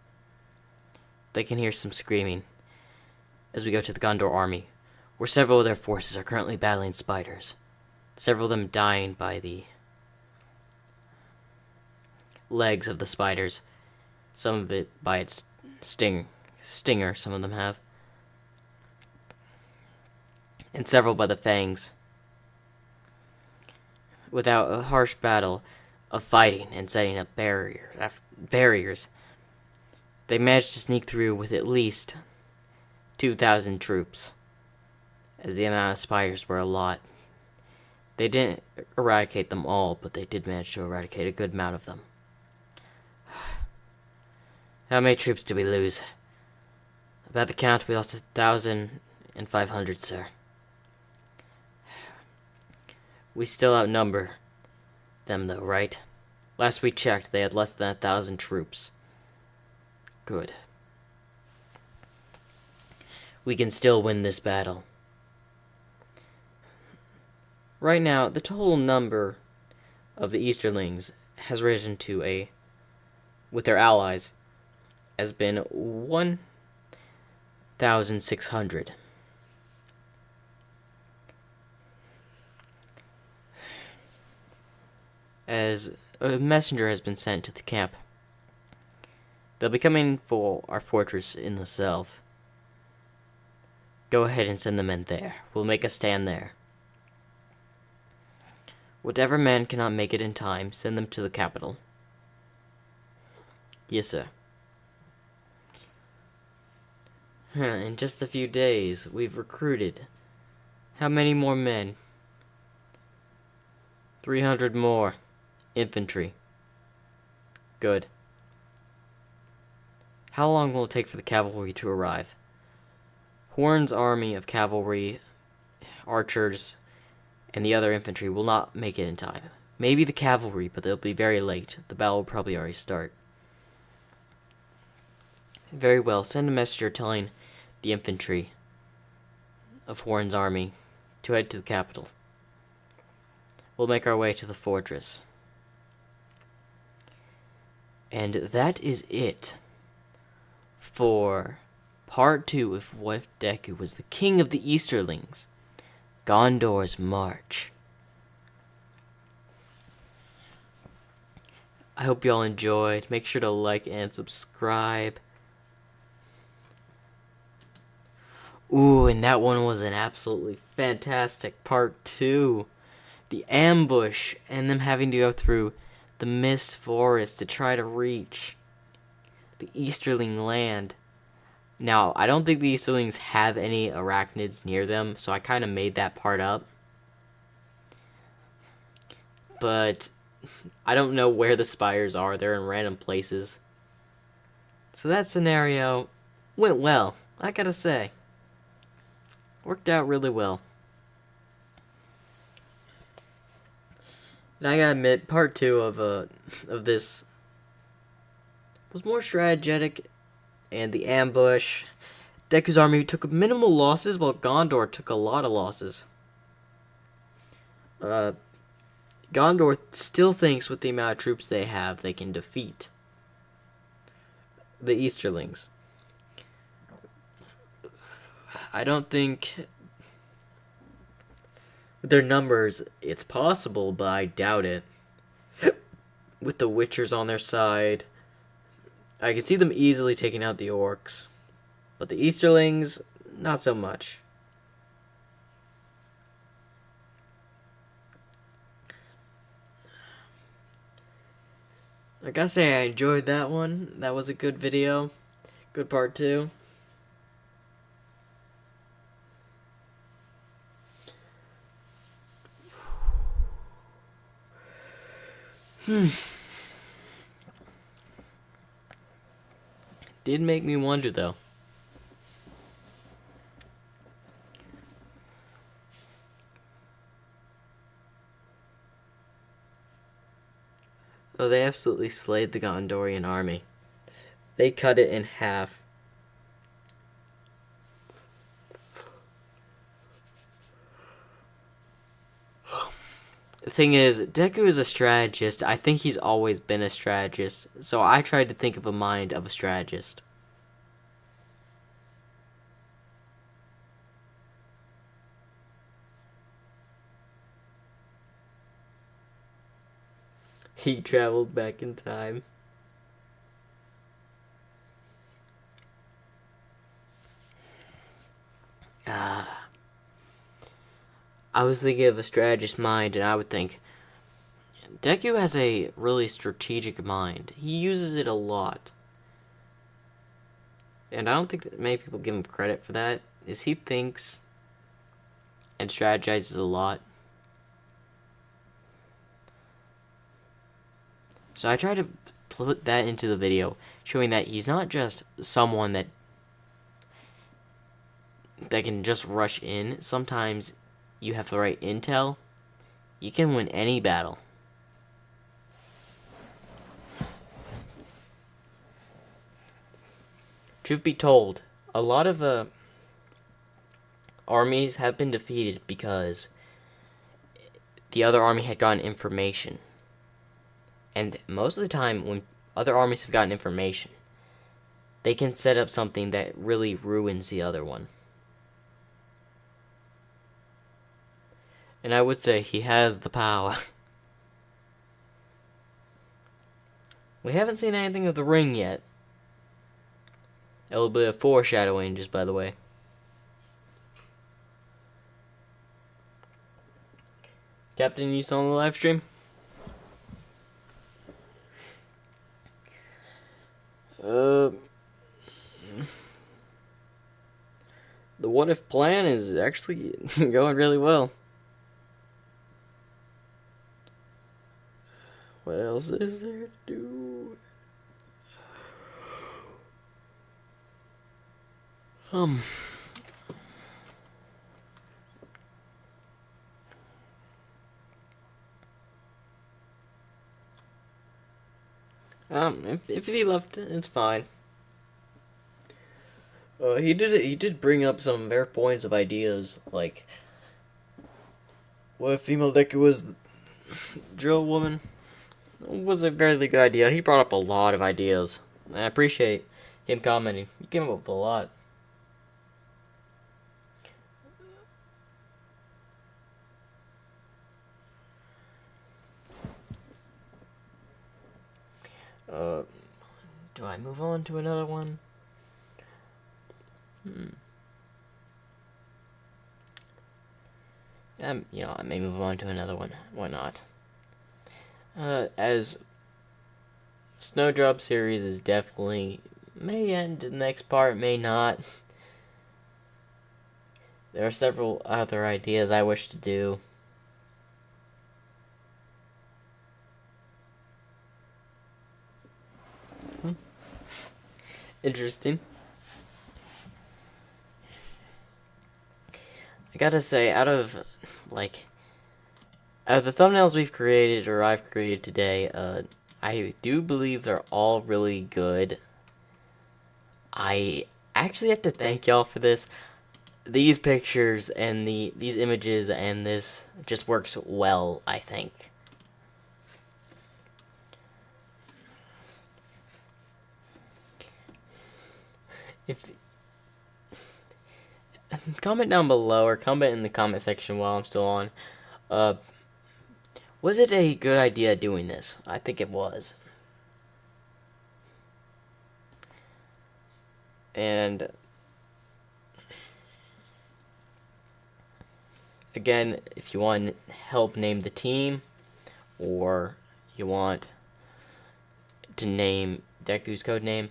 they can hear some screaming as we go to the Gondor army, where several of their forces are currently battling spiders, several of them dying by the legs of the spiders, some of it by its stinger, some of them have, and several by the fangs. Without a harsh battle of fighting and setting up barriers, they managed to sneak through with at least 2,000 troops, as the amount of spiders were a lot. They didn't eradicate them all, but they did manage to eradicate a good amount of them. How many troops did we lose? About the count, we lost 1,500, sir. We still outnumber them, though, right? Last we checked, they had less than 1,000 troops. Good. We can still win this battle. Right now, the total number of the Easterlings has risen to with their allies, has been 1,600. As a messenger has been sent to the camp. They'll be coming for our fortress in the south. Go ahead and send them in there. We'll make a stand there. Whatever man cannot make it in time, send them to the capital. Yes, sir. In just a few days, we've recruited. How many more men? 300 more. Infantry. Good. How long will it take for the cavalry to arrive? Horn's army of cavalry, archers, and the other infantry will not make it in time. Maybe the cavalry, but they'll be very late. The battle will probably already start. Very well, send a messenger telling the infantry of Horn's army to head to the capital. We'll make our way to the fortress. And that is it for part 2 of What If Deku was the king of the Easterlings, Gondor's March. I hope y'all enjoyed. Make sure to like and subscribe. Ooh, and that one was an absolutely fantastic part 2. The ambush and them having to go through the mist forest to try to reach the Easterling land. Now, I don't think the Easterlings have any arachnids near them, so I kind of made that part up. But I don't know where the spires are. They're in random places. So that scenario went well, I gotta say. Worked out really well. And I gotta admit, part 2 of this was more strategic, and the ambush. Deku's army took minimal losses, while Gondor took a lot of losses. Gondor still thinks with the amount of troops they have, they can defeat the Easterlings. I don't think with their numbers it's possible, but I doubt it. With the Witchers on their side, I can see them easily taking out the Orcs, but the Easterlings, not so much. I gotta say, I enjoyed that one. That was a good video. Good part 2. Did make me wonder, though. Oh, they absolutely slayed the Gondorian army. They cut it in half. The thing is, Deku is a strategist. I think he's always been a strategist, so I tried to think of a mind of a strategist. He traveled back in time. I was thinking of a strategist mind, and I would think, Deku has a really strategic mind. He uses it a lot. And I don't think that many people give him credit for that, is he thinks and strategizes a lot. So I tried to put that into the video, showing that he's not just someone that can just rush in. Sometimes you have the right intel, you can win any battle. Truth be told, a lot of armies have been defeated because the other army had gotten information. And most of the time, when other armies have gotten information, they can set up something that really ruins the other one. And I would say he has the power. We haven't seen anything of the ring yet. A little bit of foreshadowing, just by the way. Captain, you saw on the live stream? The what if plan is actually going really well. What else is there to do? If he left, it's fine. He did bring up some fair points of ideas, like what if female Deku was drill woman? It was a very good idea. He brought up a lot of ideas. I appreciate him commenting. He came up with a lot. Do I move on to another one? I may move on to another one. Why not? As Snowdrop series is definitely may end the next part, may not. There are several other ideas I wish to do. Interesting. I gotta say, out of the thumbnails we've created, or I've created today, I do believe they're all really good. I actually have to thank y'all for this. These pictures and these images and this just works well, I think. If comment down below or comment in the comment section while I'm still on. Was it a good idea doing this? I think it was. And again, if you want help name the team, or you want to name Deku's code name,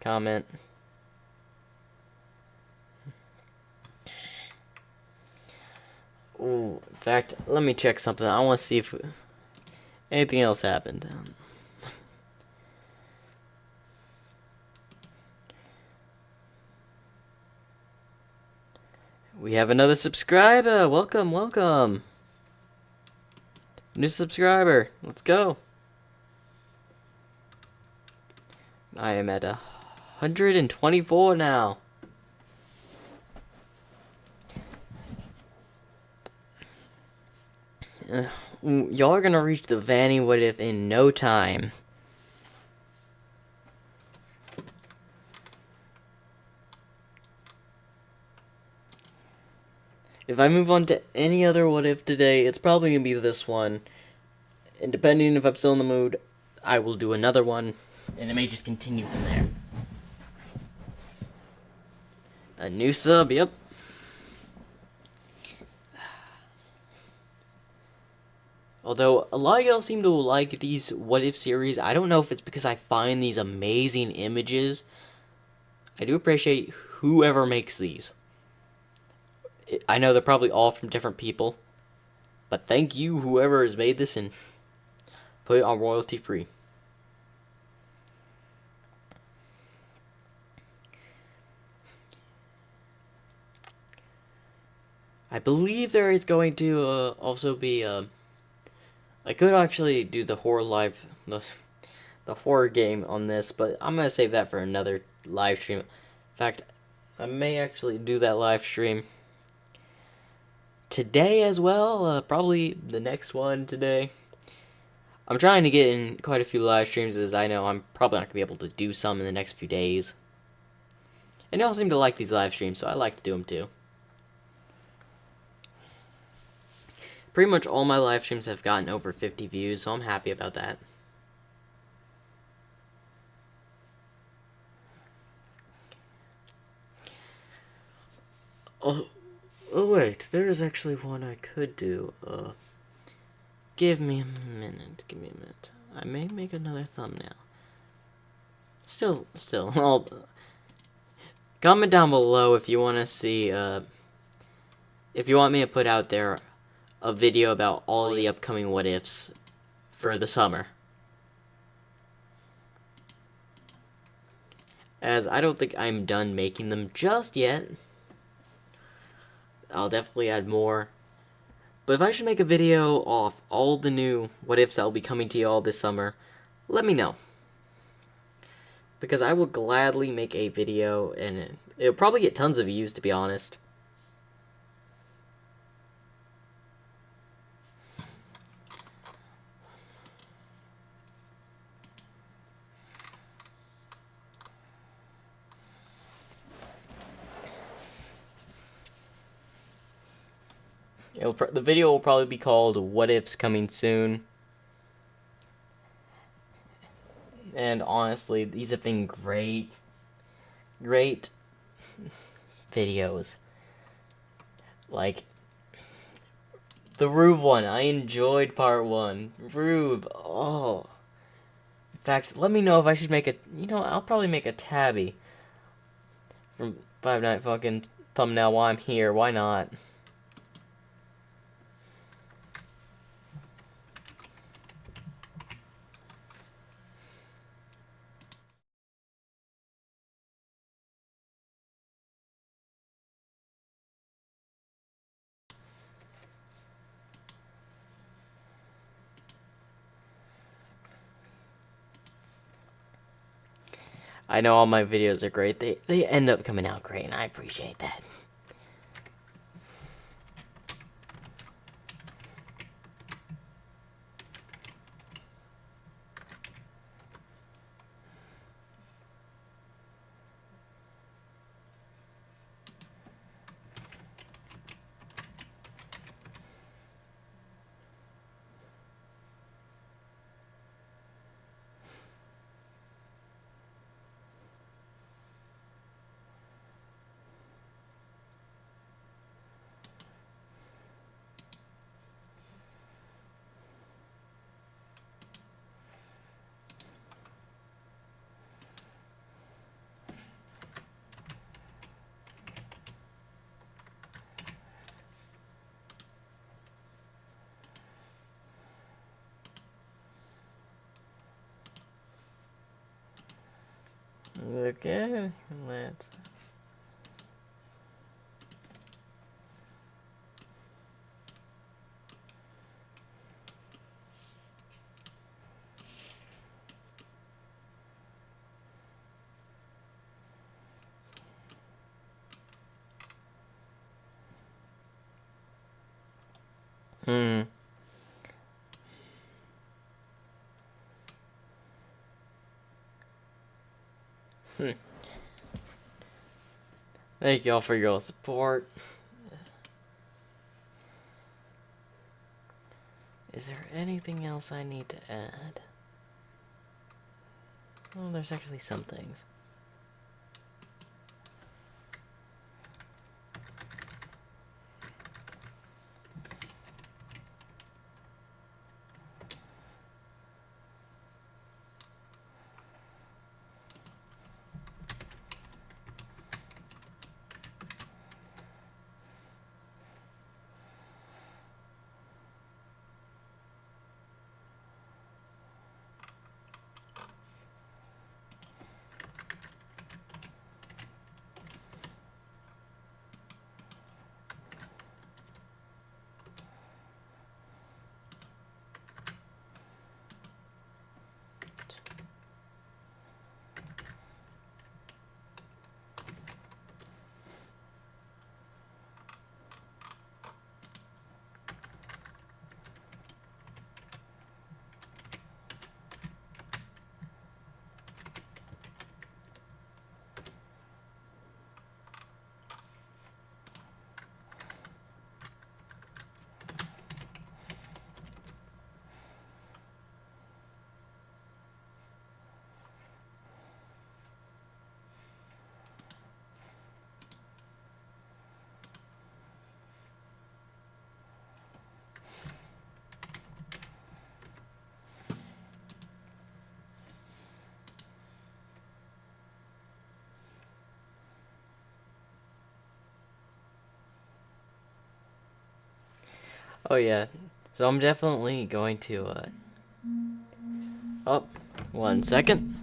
comment. Ooh, in fact, let me check something. I want to see if anything else happened. We have another subscriber. Welcome, welcome. New subscriber. Let's go. I am at 124 now. Y'all are gonna reach the Vanny What If in no time. If I move on to any other What If today, it's probably gonna be this one. And depending if I'm still in the mood, I will do another one. And it may just continue from there. A new sub, yep. Although, a lot of y'all seem to like these What If series. I don't know if it's because I find these amazing images. I do appreciate whoever makes these. I know they're probably all from different people. But thank you, whoever has made this, and put it on royalty free. I believe there is going to also be I could actually do the the horror game on this, but I'm gonna save that for another live stream. In fact, I may actually do that live stream today as well. Probably the next one today. I'm trying to get in quite a few live streams, as I know I'm probably not gonna be able to do some in the next few days. And y'all seem to like these live streams, so I like to do them too. Pretty much all my live streams have gotten over 50 views, so I'm happy about that. Oh wait, there is actually one I could do. Give me a minute. I may make another thumbnail. Still, I'll comment down below if you want to see, if you want me to put out there a video about all the upcoming What Ifs for the summer. As I don't think I'm done making them just yet. I'll definitely add more. But if I should make a video off all the new What Ifs that will be coming to y'all this summer, let me know. Because I will gladly make a video, and it'll probably get tons of views, to be honest. The video will probably be called What Ifs Coming Soon. And honestly, these have been great videos. Like, The Rube one. I enjoyed part one. Rube. Oh. In fact, let me know if I should make a. You know, I'll probably make a tabby from Five Night fucking thumbnail while I'm here. Why not? I know all my videos are great. They end up coming out great, and I appreciate that. Okay, let's. Hmm. Thank y'all for your support. Is there anything else I need to add? Well, there's actually some things. Oh yeah, so I'm definitely going to, oh, 1 second.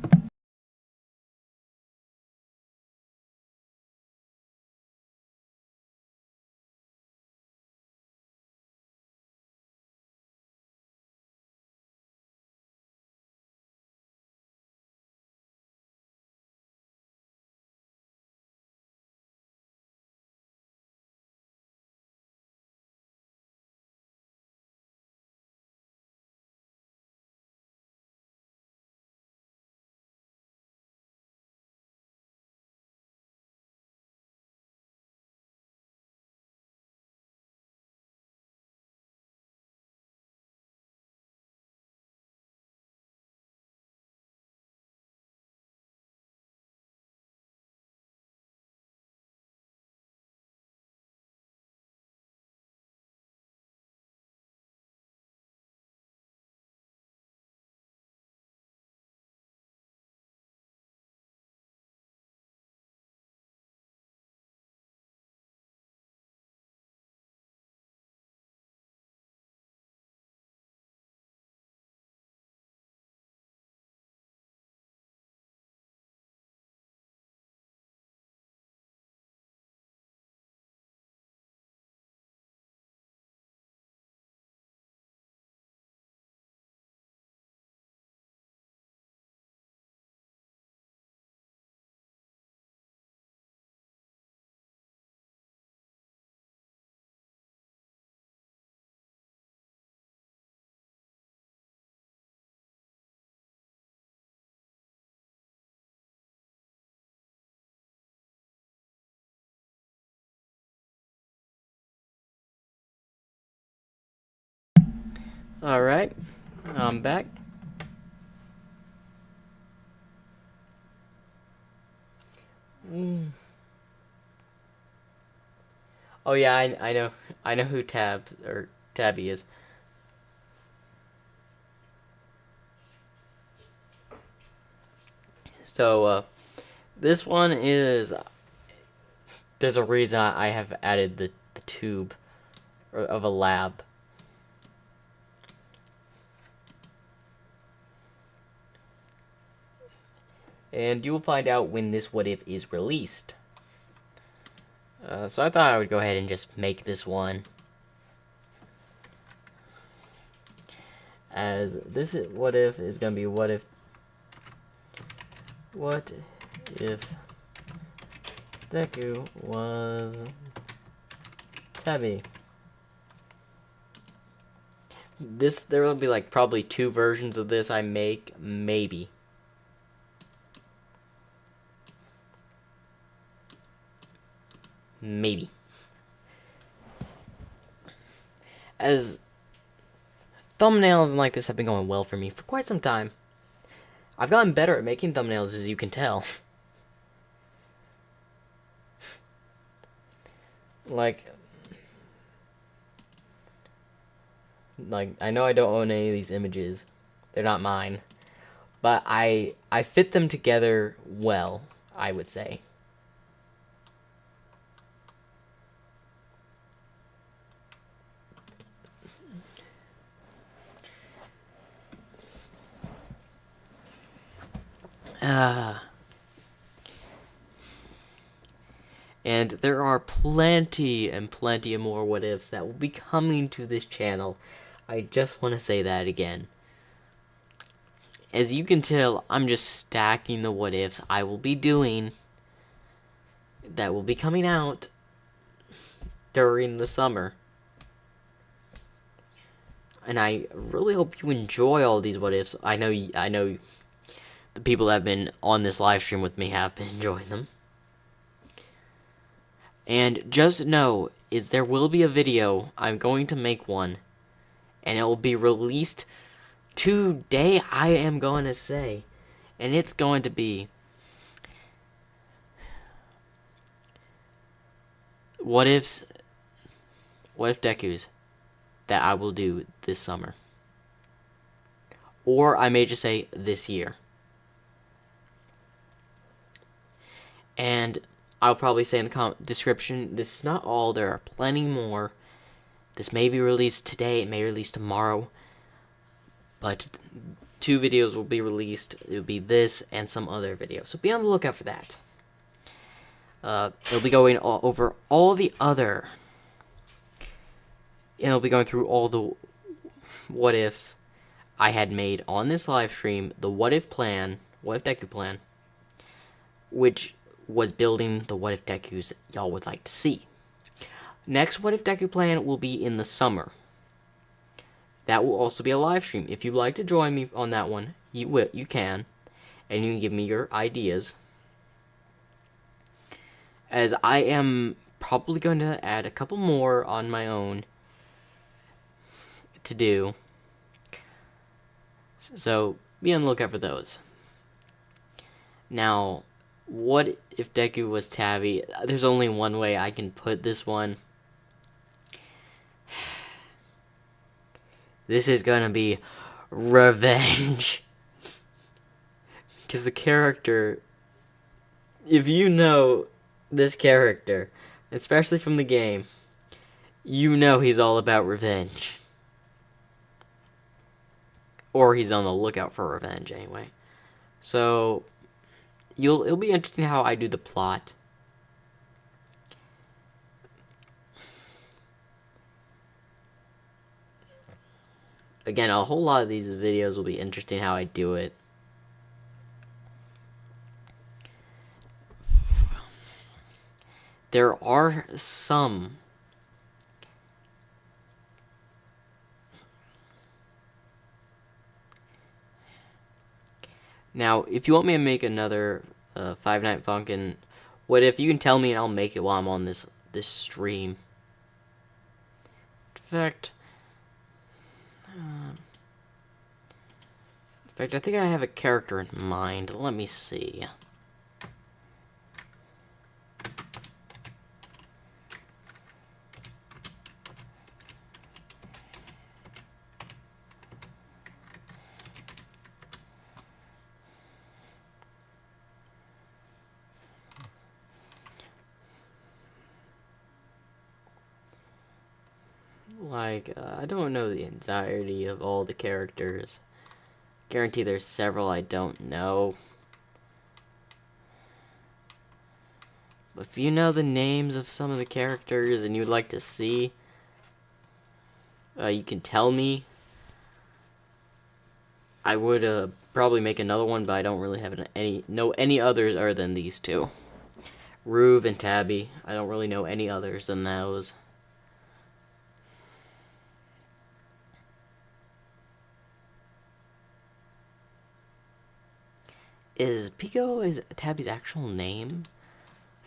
Alright, I'm back. Oh yeah, I know who Tabby is. So this one is, there's a reason I have added the tube of a lab. And you'll find out when this what if is released. So I thought I would go ahead and just make this one. As this is what if is gonna be what if Deku was Tabby. There will be like probably 2 versions of this I make, maybe. Maybe. As thumbnails and like this have been going well for me for quite some time. I've gotten better at making thumbnails, as you can tell. like I know I don't own any of these images. They're not mine. But I fit them together well, I would say. And there are plenty and plenty of more what ifs that will be coming to this channel. I just want to say that again. As you can tell, I'm just stacking the what ifs I will be doing that will be coming out during the summer. And I really hope you enjoy all these what ifs. I know the people that have been on this live stream with me have been enjoying them. And just know, is there will be a video, I'm going to make one, and it will be released today, I am going to say. And it's going to be what if Dekus that I will do this summer. Or I may just say this year. And I'll probably say in the description, this is not all, there are plenty more. This may be released today, it may release tomorrow. But 2 videos will be released. It'll be this and some other video. So be on the lookout for that. It'll be going over all the other. And it'll be going through all the what ifs I had made on this live stream. The what if Deku plan, which was building the what if Dekus y'all would like to see. Next what if Deku plan will be in the summer. That will also be a live stream. If you'd like to join me on that one, you can, and you can give me your ideas. As I am probably going to add a couple more on my own to do. So be on the lookout for those. Now, what if Deku was Tabby? There's only one way I can put this one. This is gonna be revenge. Because the character, if you know this character, especially from the game, you know he's all about revenge. Or he's on the lookout for revenge anyway. So it'll be interesting how I do the plot. Again, a whole lot of these videos will be interesting how I do it. There are some now, if you want me to make another Five Night Funkin', what if you can tell me and I'll make it while I'm on this stream. In fact, fact, I think I have a character in mind. Let me see. Like, I don't know the entirety of all the characters. Guarantee there's several I don't know. But if you know the names of some of the characters and you'd like to see, you can tell me. I would probably make another one, but I don't really have any others other than these two. Ruve and Tabby. I don't really know any others than those. Is Pico Tabby's actual name?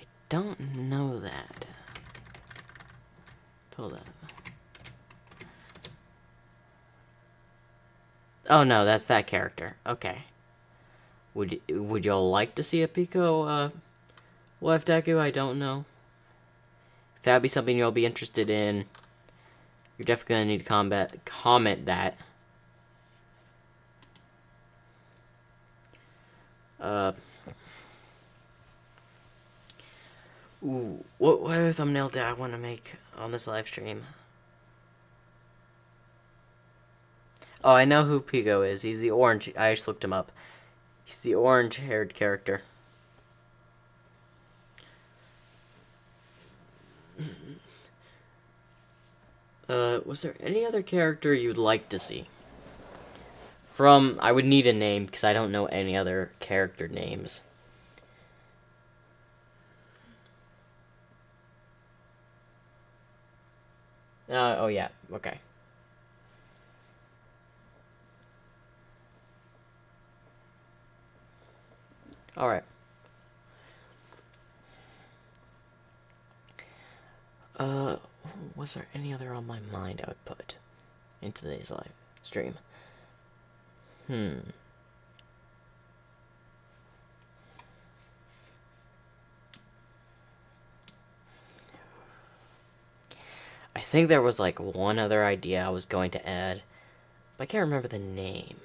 I don't know that. Hold up. Oh no, that's that character. Okay. Would y'all like to see a Pico Left Deku? I don't know. If that'd be something you'll be interested in, you're definitely gonna need to comment that. Ooh, what other thumbnail did I want to make on this live stream? Oh, I know who Pico is. He's the orange. I just looked him up. He's the orange-haired character. Was there any other character you'd like to see? I would need a name, because I don't know any other character names. Oh yeah, okay. Alright. Was there any other on my mind I would put in today's live stream? I think there was like one other idea I was going to add, but I can't remember the name.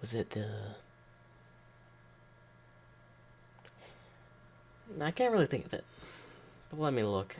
Was it the... I can't really think of it. But let me look.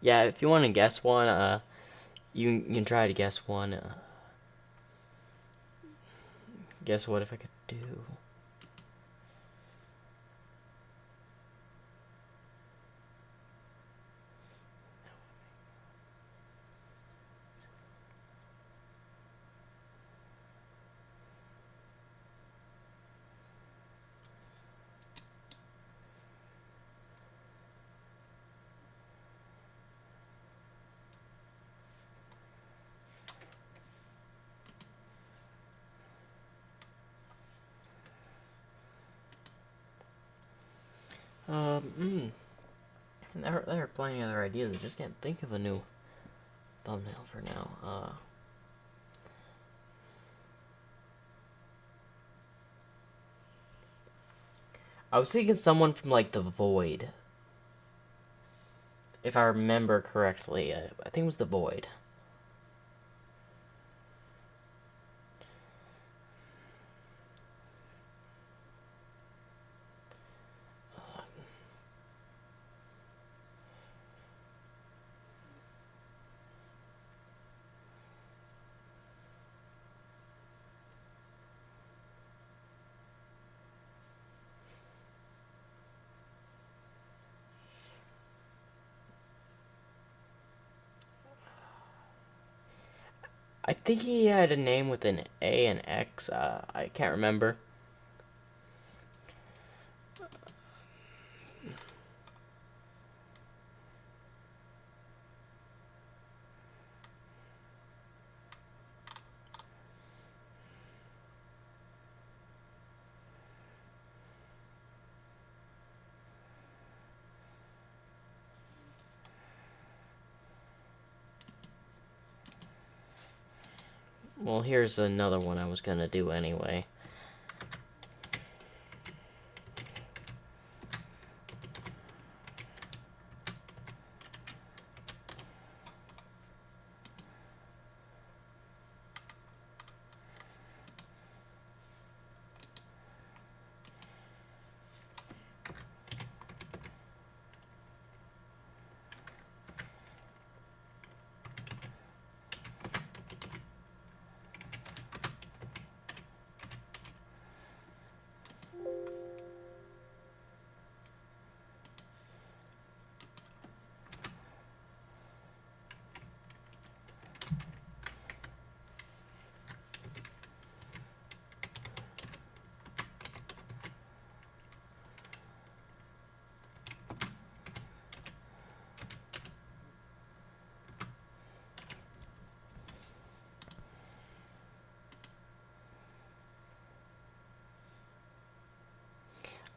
Yeah, if you want to guess one, you can try to guess one. Guess what if I could do? There are plenty of other ideas. I just can't think of a new thumbnail for now. I was thinking someone from like The Void. If I remember correctly, I think it was The Void. I think he had a name with an A and X. I can't remember. Well, here's another one I was gonna do anyway.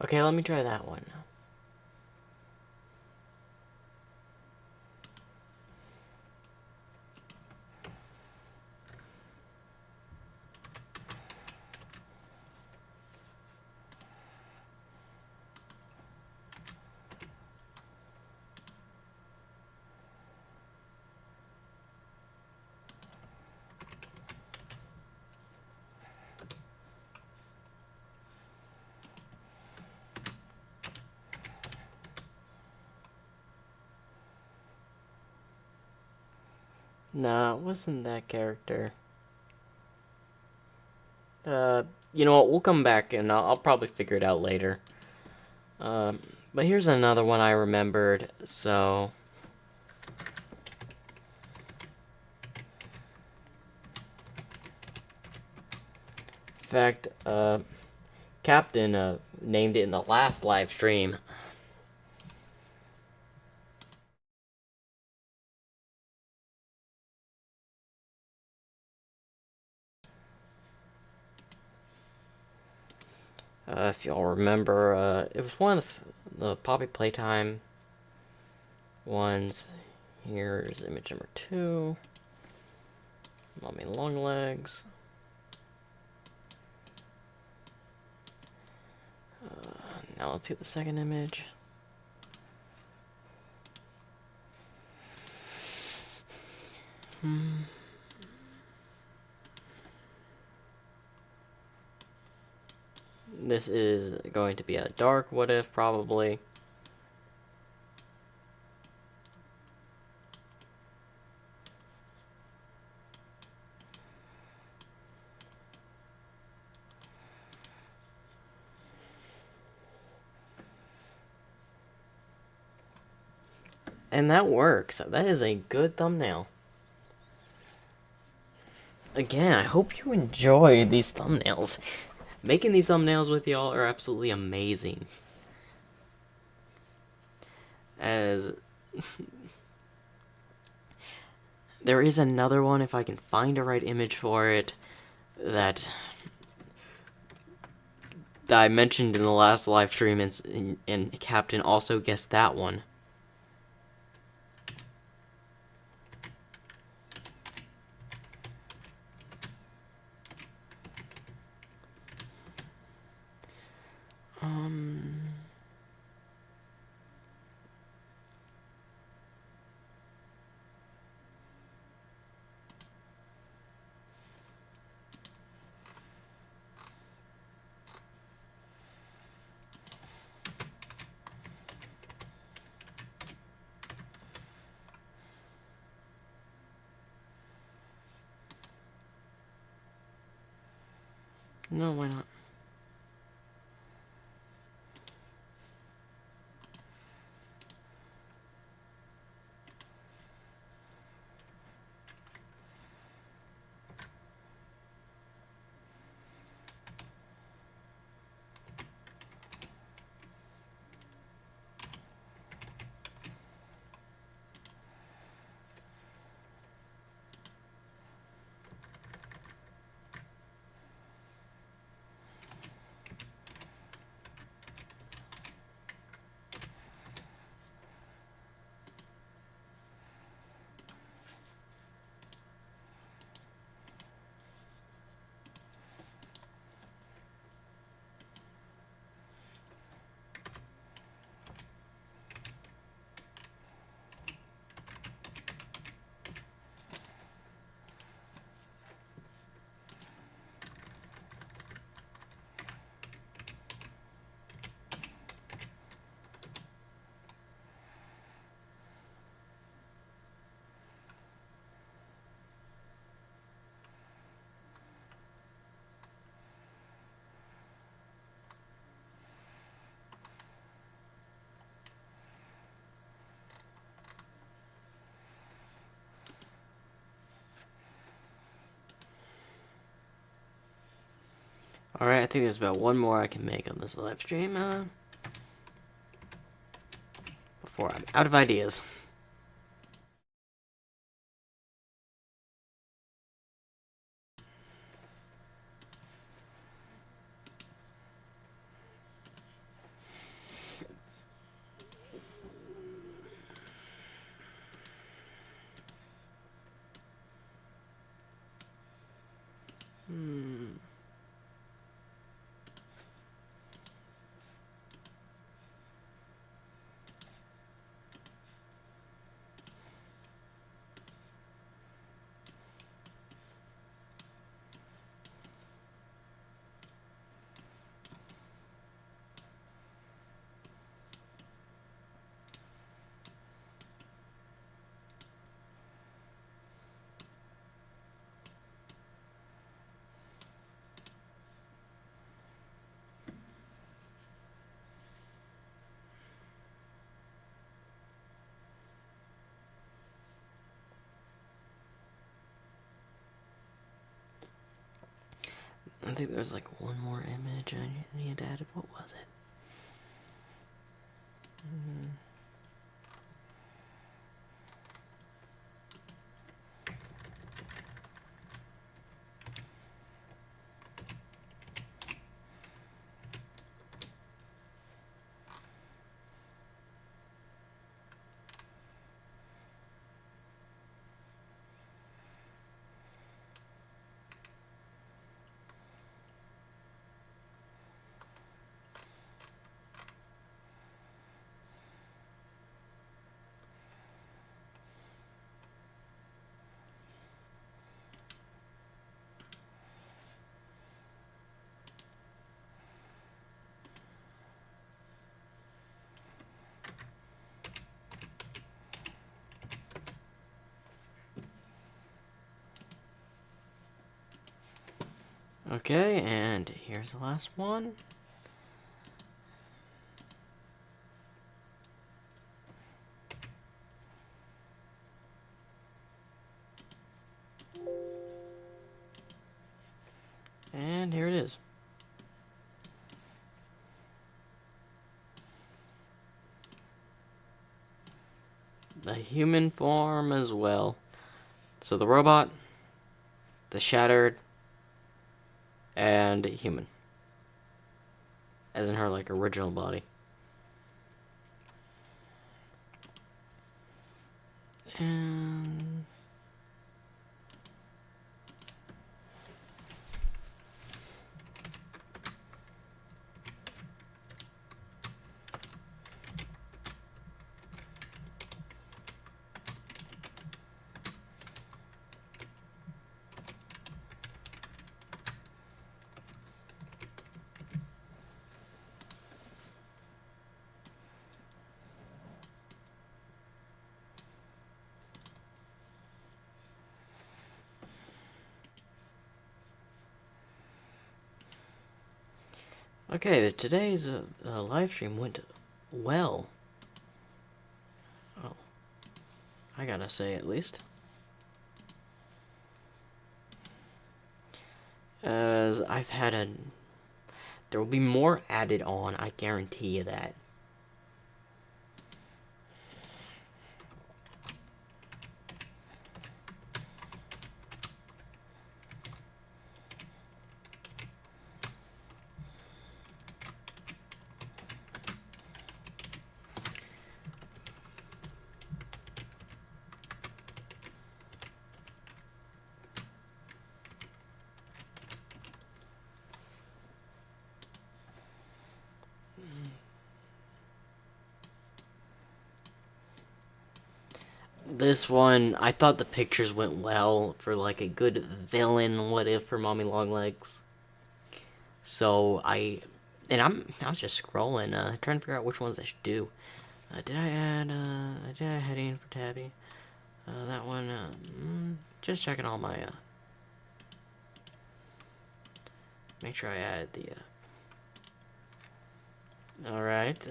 Okay, let me try that one. Nah, it wasn't that character. You know what? We'll come back and I'll probably figure it out later. But here's another one I remembered. So, in fact, Captain named it in the last live stream. If y'all remember, it was one of the Poppy Playtime ones. Here's image number 2. Mommy Longlegs. Now let's get the second image. This is going to be a dark what if, probably. And that works. That is a good thumbnail. Again, I hope you enjoy these thumbnails. Making these thumbnails with y'all are absolutely amazing. As there is another one, if I can find a right image for it, that I mentioned in the last live stream, and Captain also guessed that one. No, why not? Alright, I think there's about one more I can make on this live stream, before I'm out of ideas. I think there's like one more image I need added. What was it? Okay, and here's the last one. And here it is. The human form as well. So the robot, the shattered, and human. As in her, like, original body. And... okay, today's live stream went well. Oh, I gotta say at least. As I've had there will be more added on, I guarantee you that. This one, I thought the pictures went well for like a good villain what if for Mommy Longlegs. So I was just scrolling, trying to figure out which ones I should do. Did I add a heading for Tabby? That one, just checking all my, make sure I added the, alright,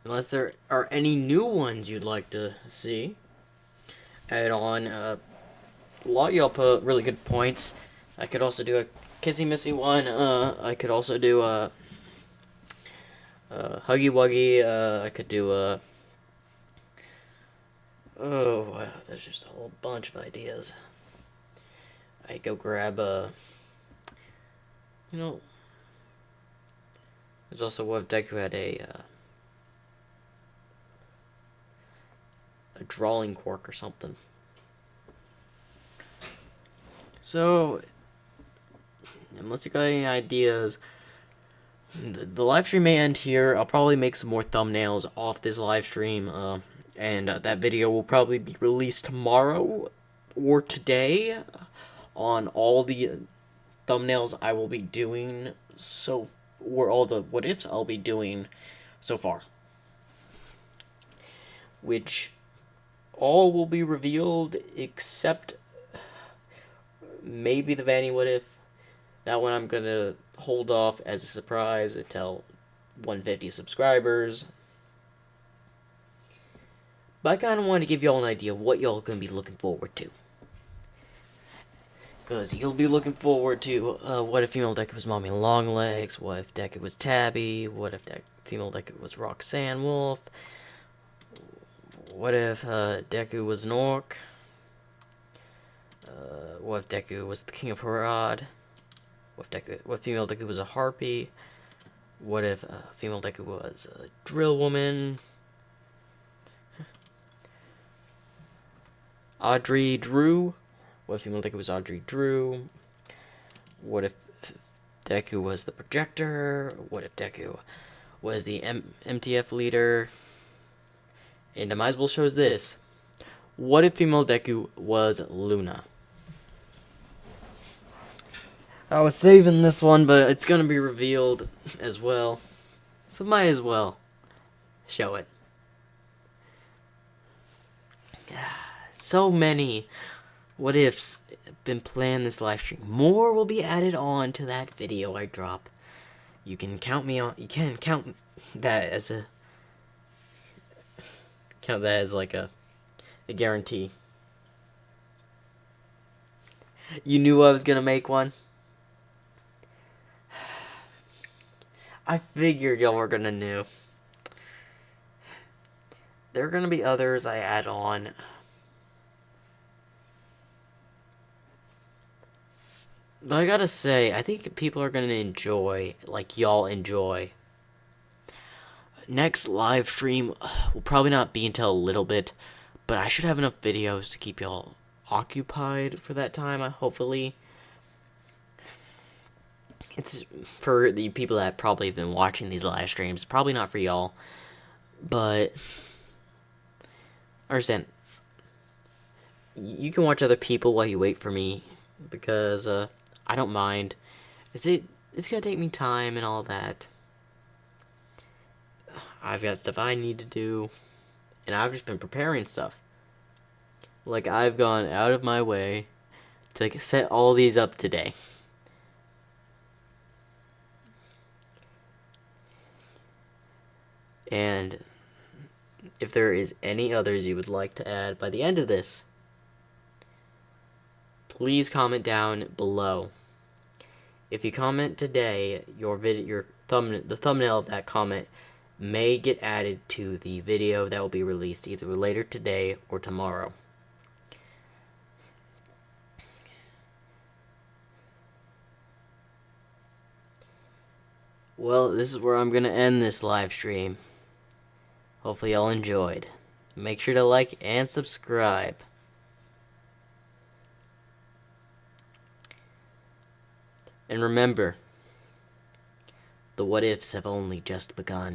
unless there are any new ones you'd like to see add on. A lot of y'all put really good points. I could also do a Kissy Missy one. I could also do Huggy Wuggy. I could do oh wow, there's just a whole bunch of ideas. I go grab you know, there's also what if Deku had a drawing quirk or something. So, unless you got any ideas, the live stream may end here. I'll probably make some more thumbnails off this live stream, and that video will probably be released tomorrow or today on all the thumbnails I will be doing or all the what ifs I'll be doing so far, which all will be revealed except maybe the Vanny what if. That one I'm gonna hold off as a surprise until 150 subscribers. But I kind of wanted to give y'all an idea of what y'all are gonna be looking forward to. Because you'll be looking forward to what if female Deku was Mommy Longlegs, what if Deku was Tabby, what if female Deku was Roxanne Wolf, what if Deku was an orc, what if Deku was the King of Harad, what if female Deku was a harpy, what if female Deku was a drill woman, Audrey Drew. What if female Deku was Audrey Drew? What if Deku was the projector? What if Deku was the MTF leader? And I might as well show this. What if female Deku was Luna? I was saving this one, but it's gonna be revealed as well. So might as well show it. So many what ifs been planned this live stream. More will be added on to that video I drop. You can count that as like a guarantee. You knew I was gonna make one. I figured y'all were gonna know. There are gonna be others I add on. But I gotta say, I think people are gonna enjoy, like y'all enjoy. Next live stream will probably not be until a little bit, but I should have enough videos to keep y'all occupied for that time, hopefully. It's for the people that probably have been watching these live streams, probably not for y'all, but understand, you can watch other people while you wait for me, because I don't mind. It's gonna take me time and all that. I've got stuff I need to do, and I've just been preparing stuff. Like, I've gone out of my way to set all these up today. And if there is any others you would like to add by the end of this, please comment down below. If you comment today, the thumbnail of that comment may get added to the video that will be released either later today or tomorrow. Well, this is where I'm gonna end this live stream. Hopefully y'all enjoyed. Make sure to like and subscribe. And remember, the what ifs have only just begun.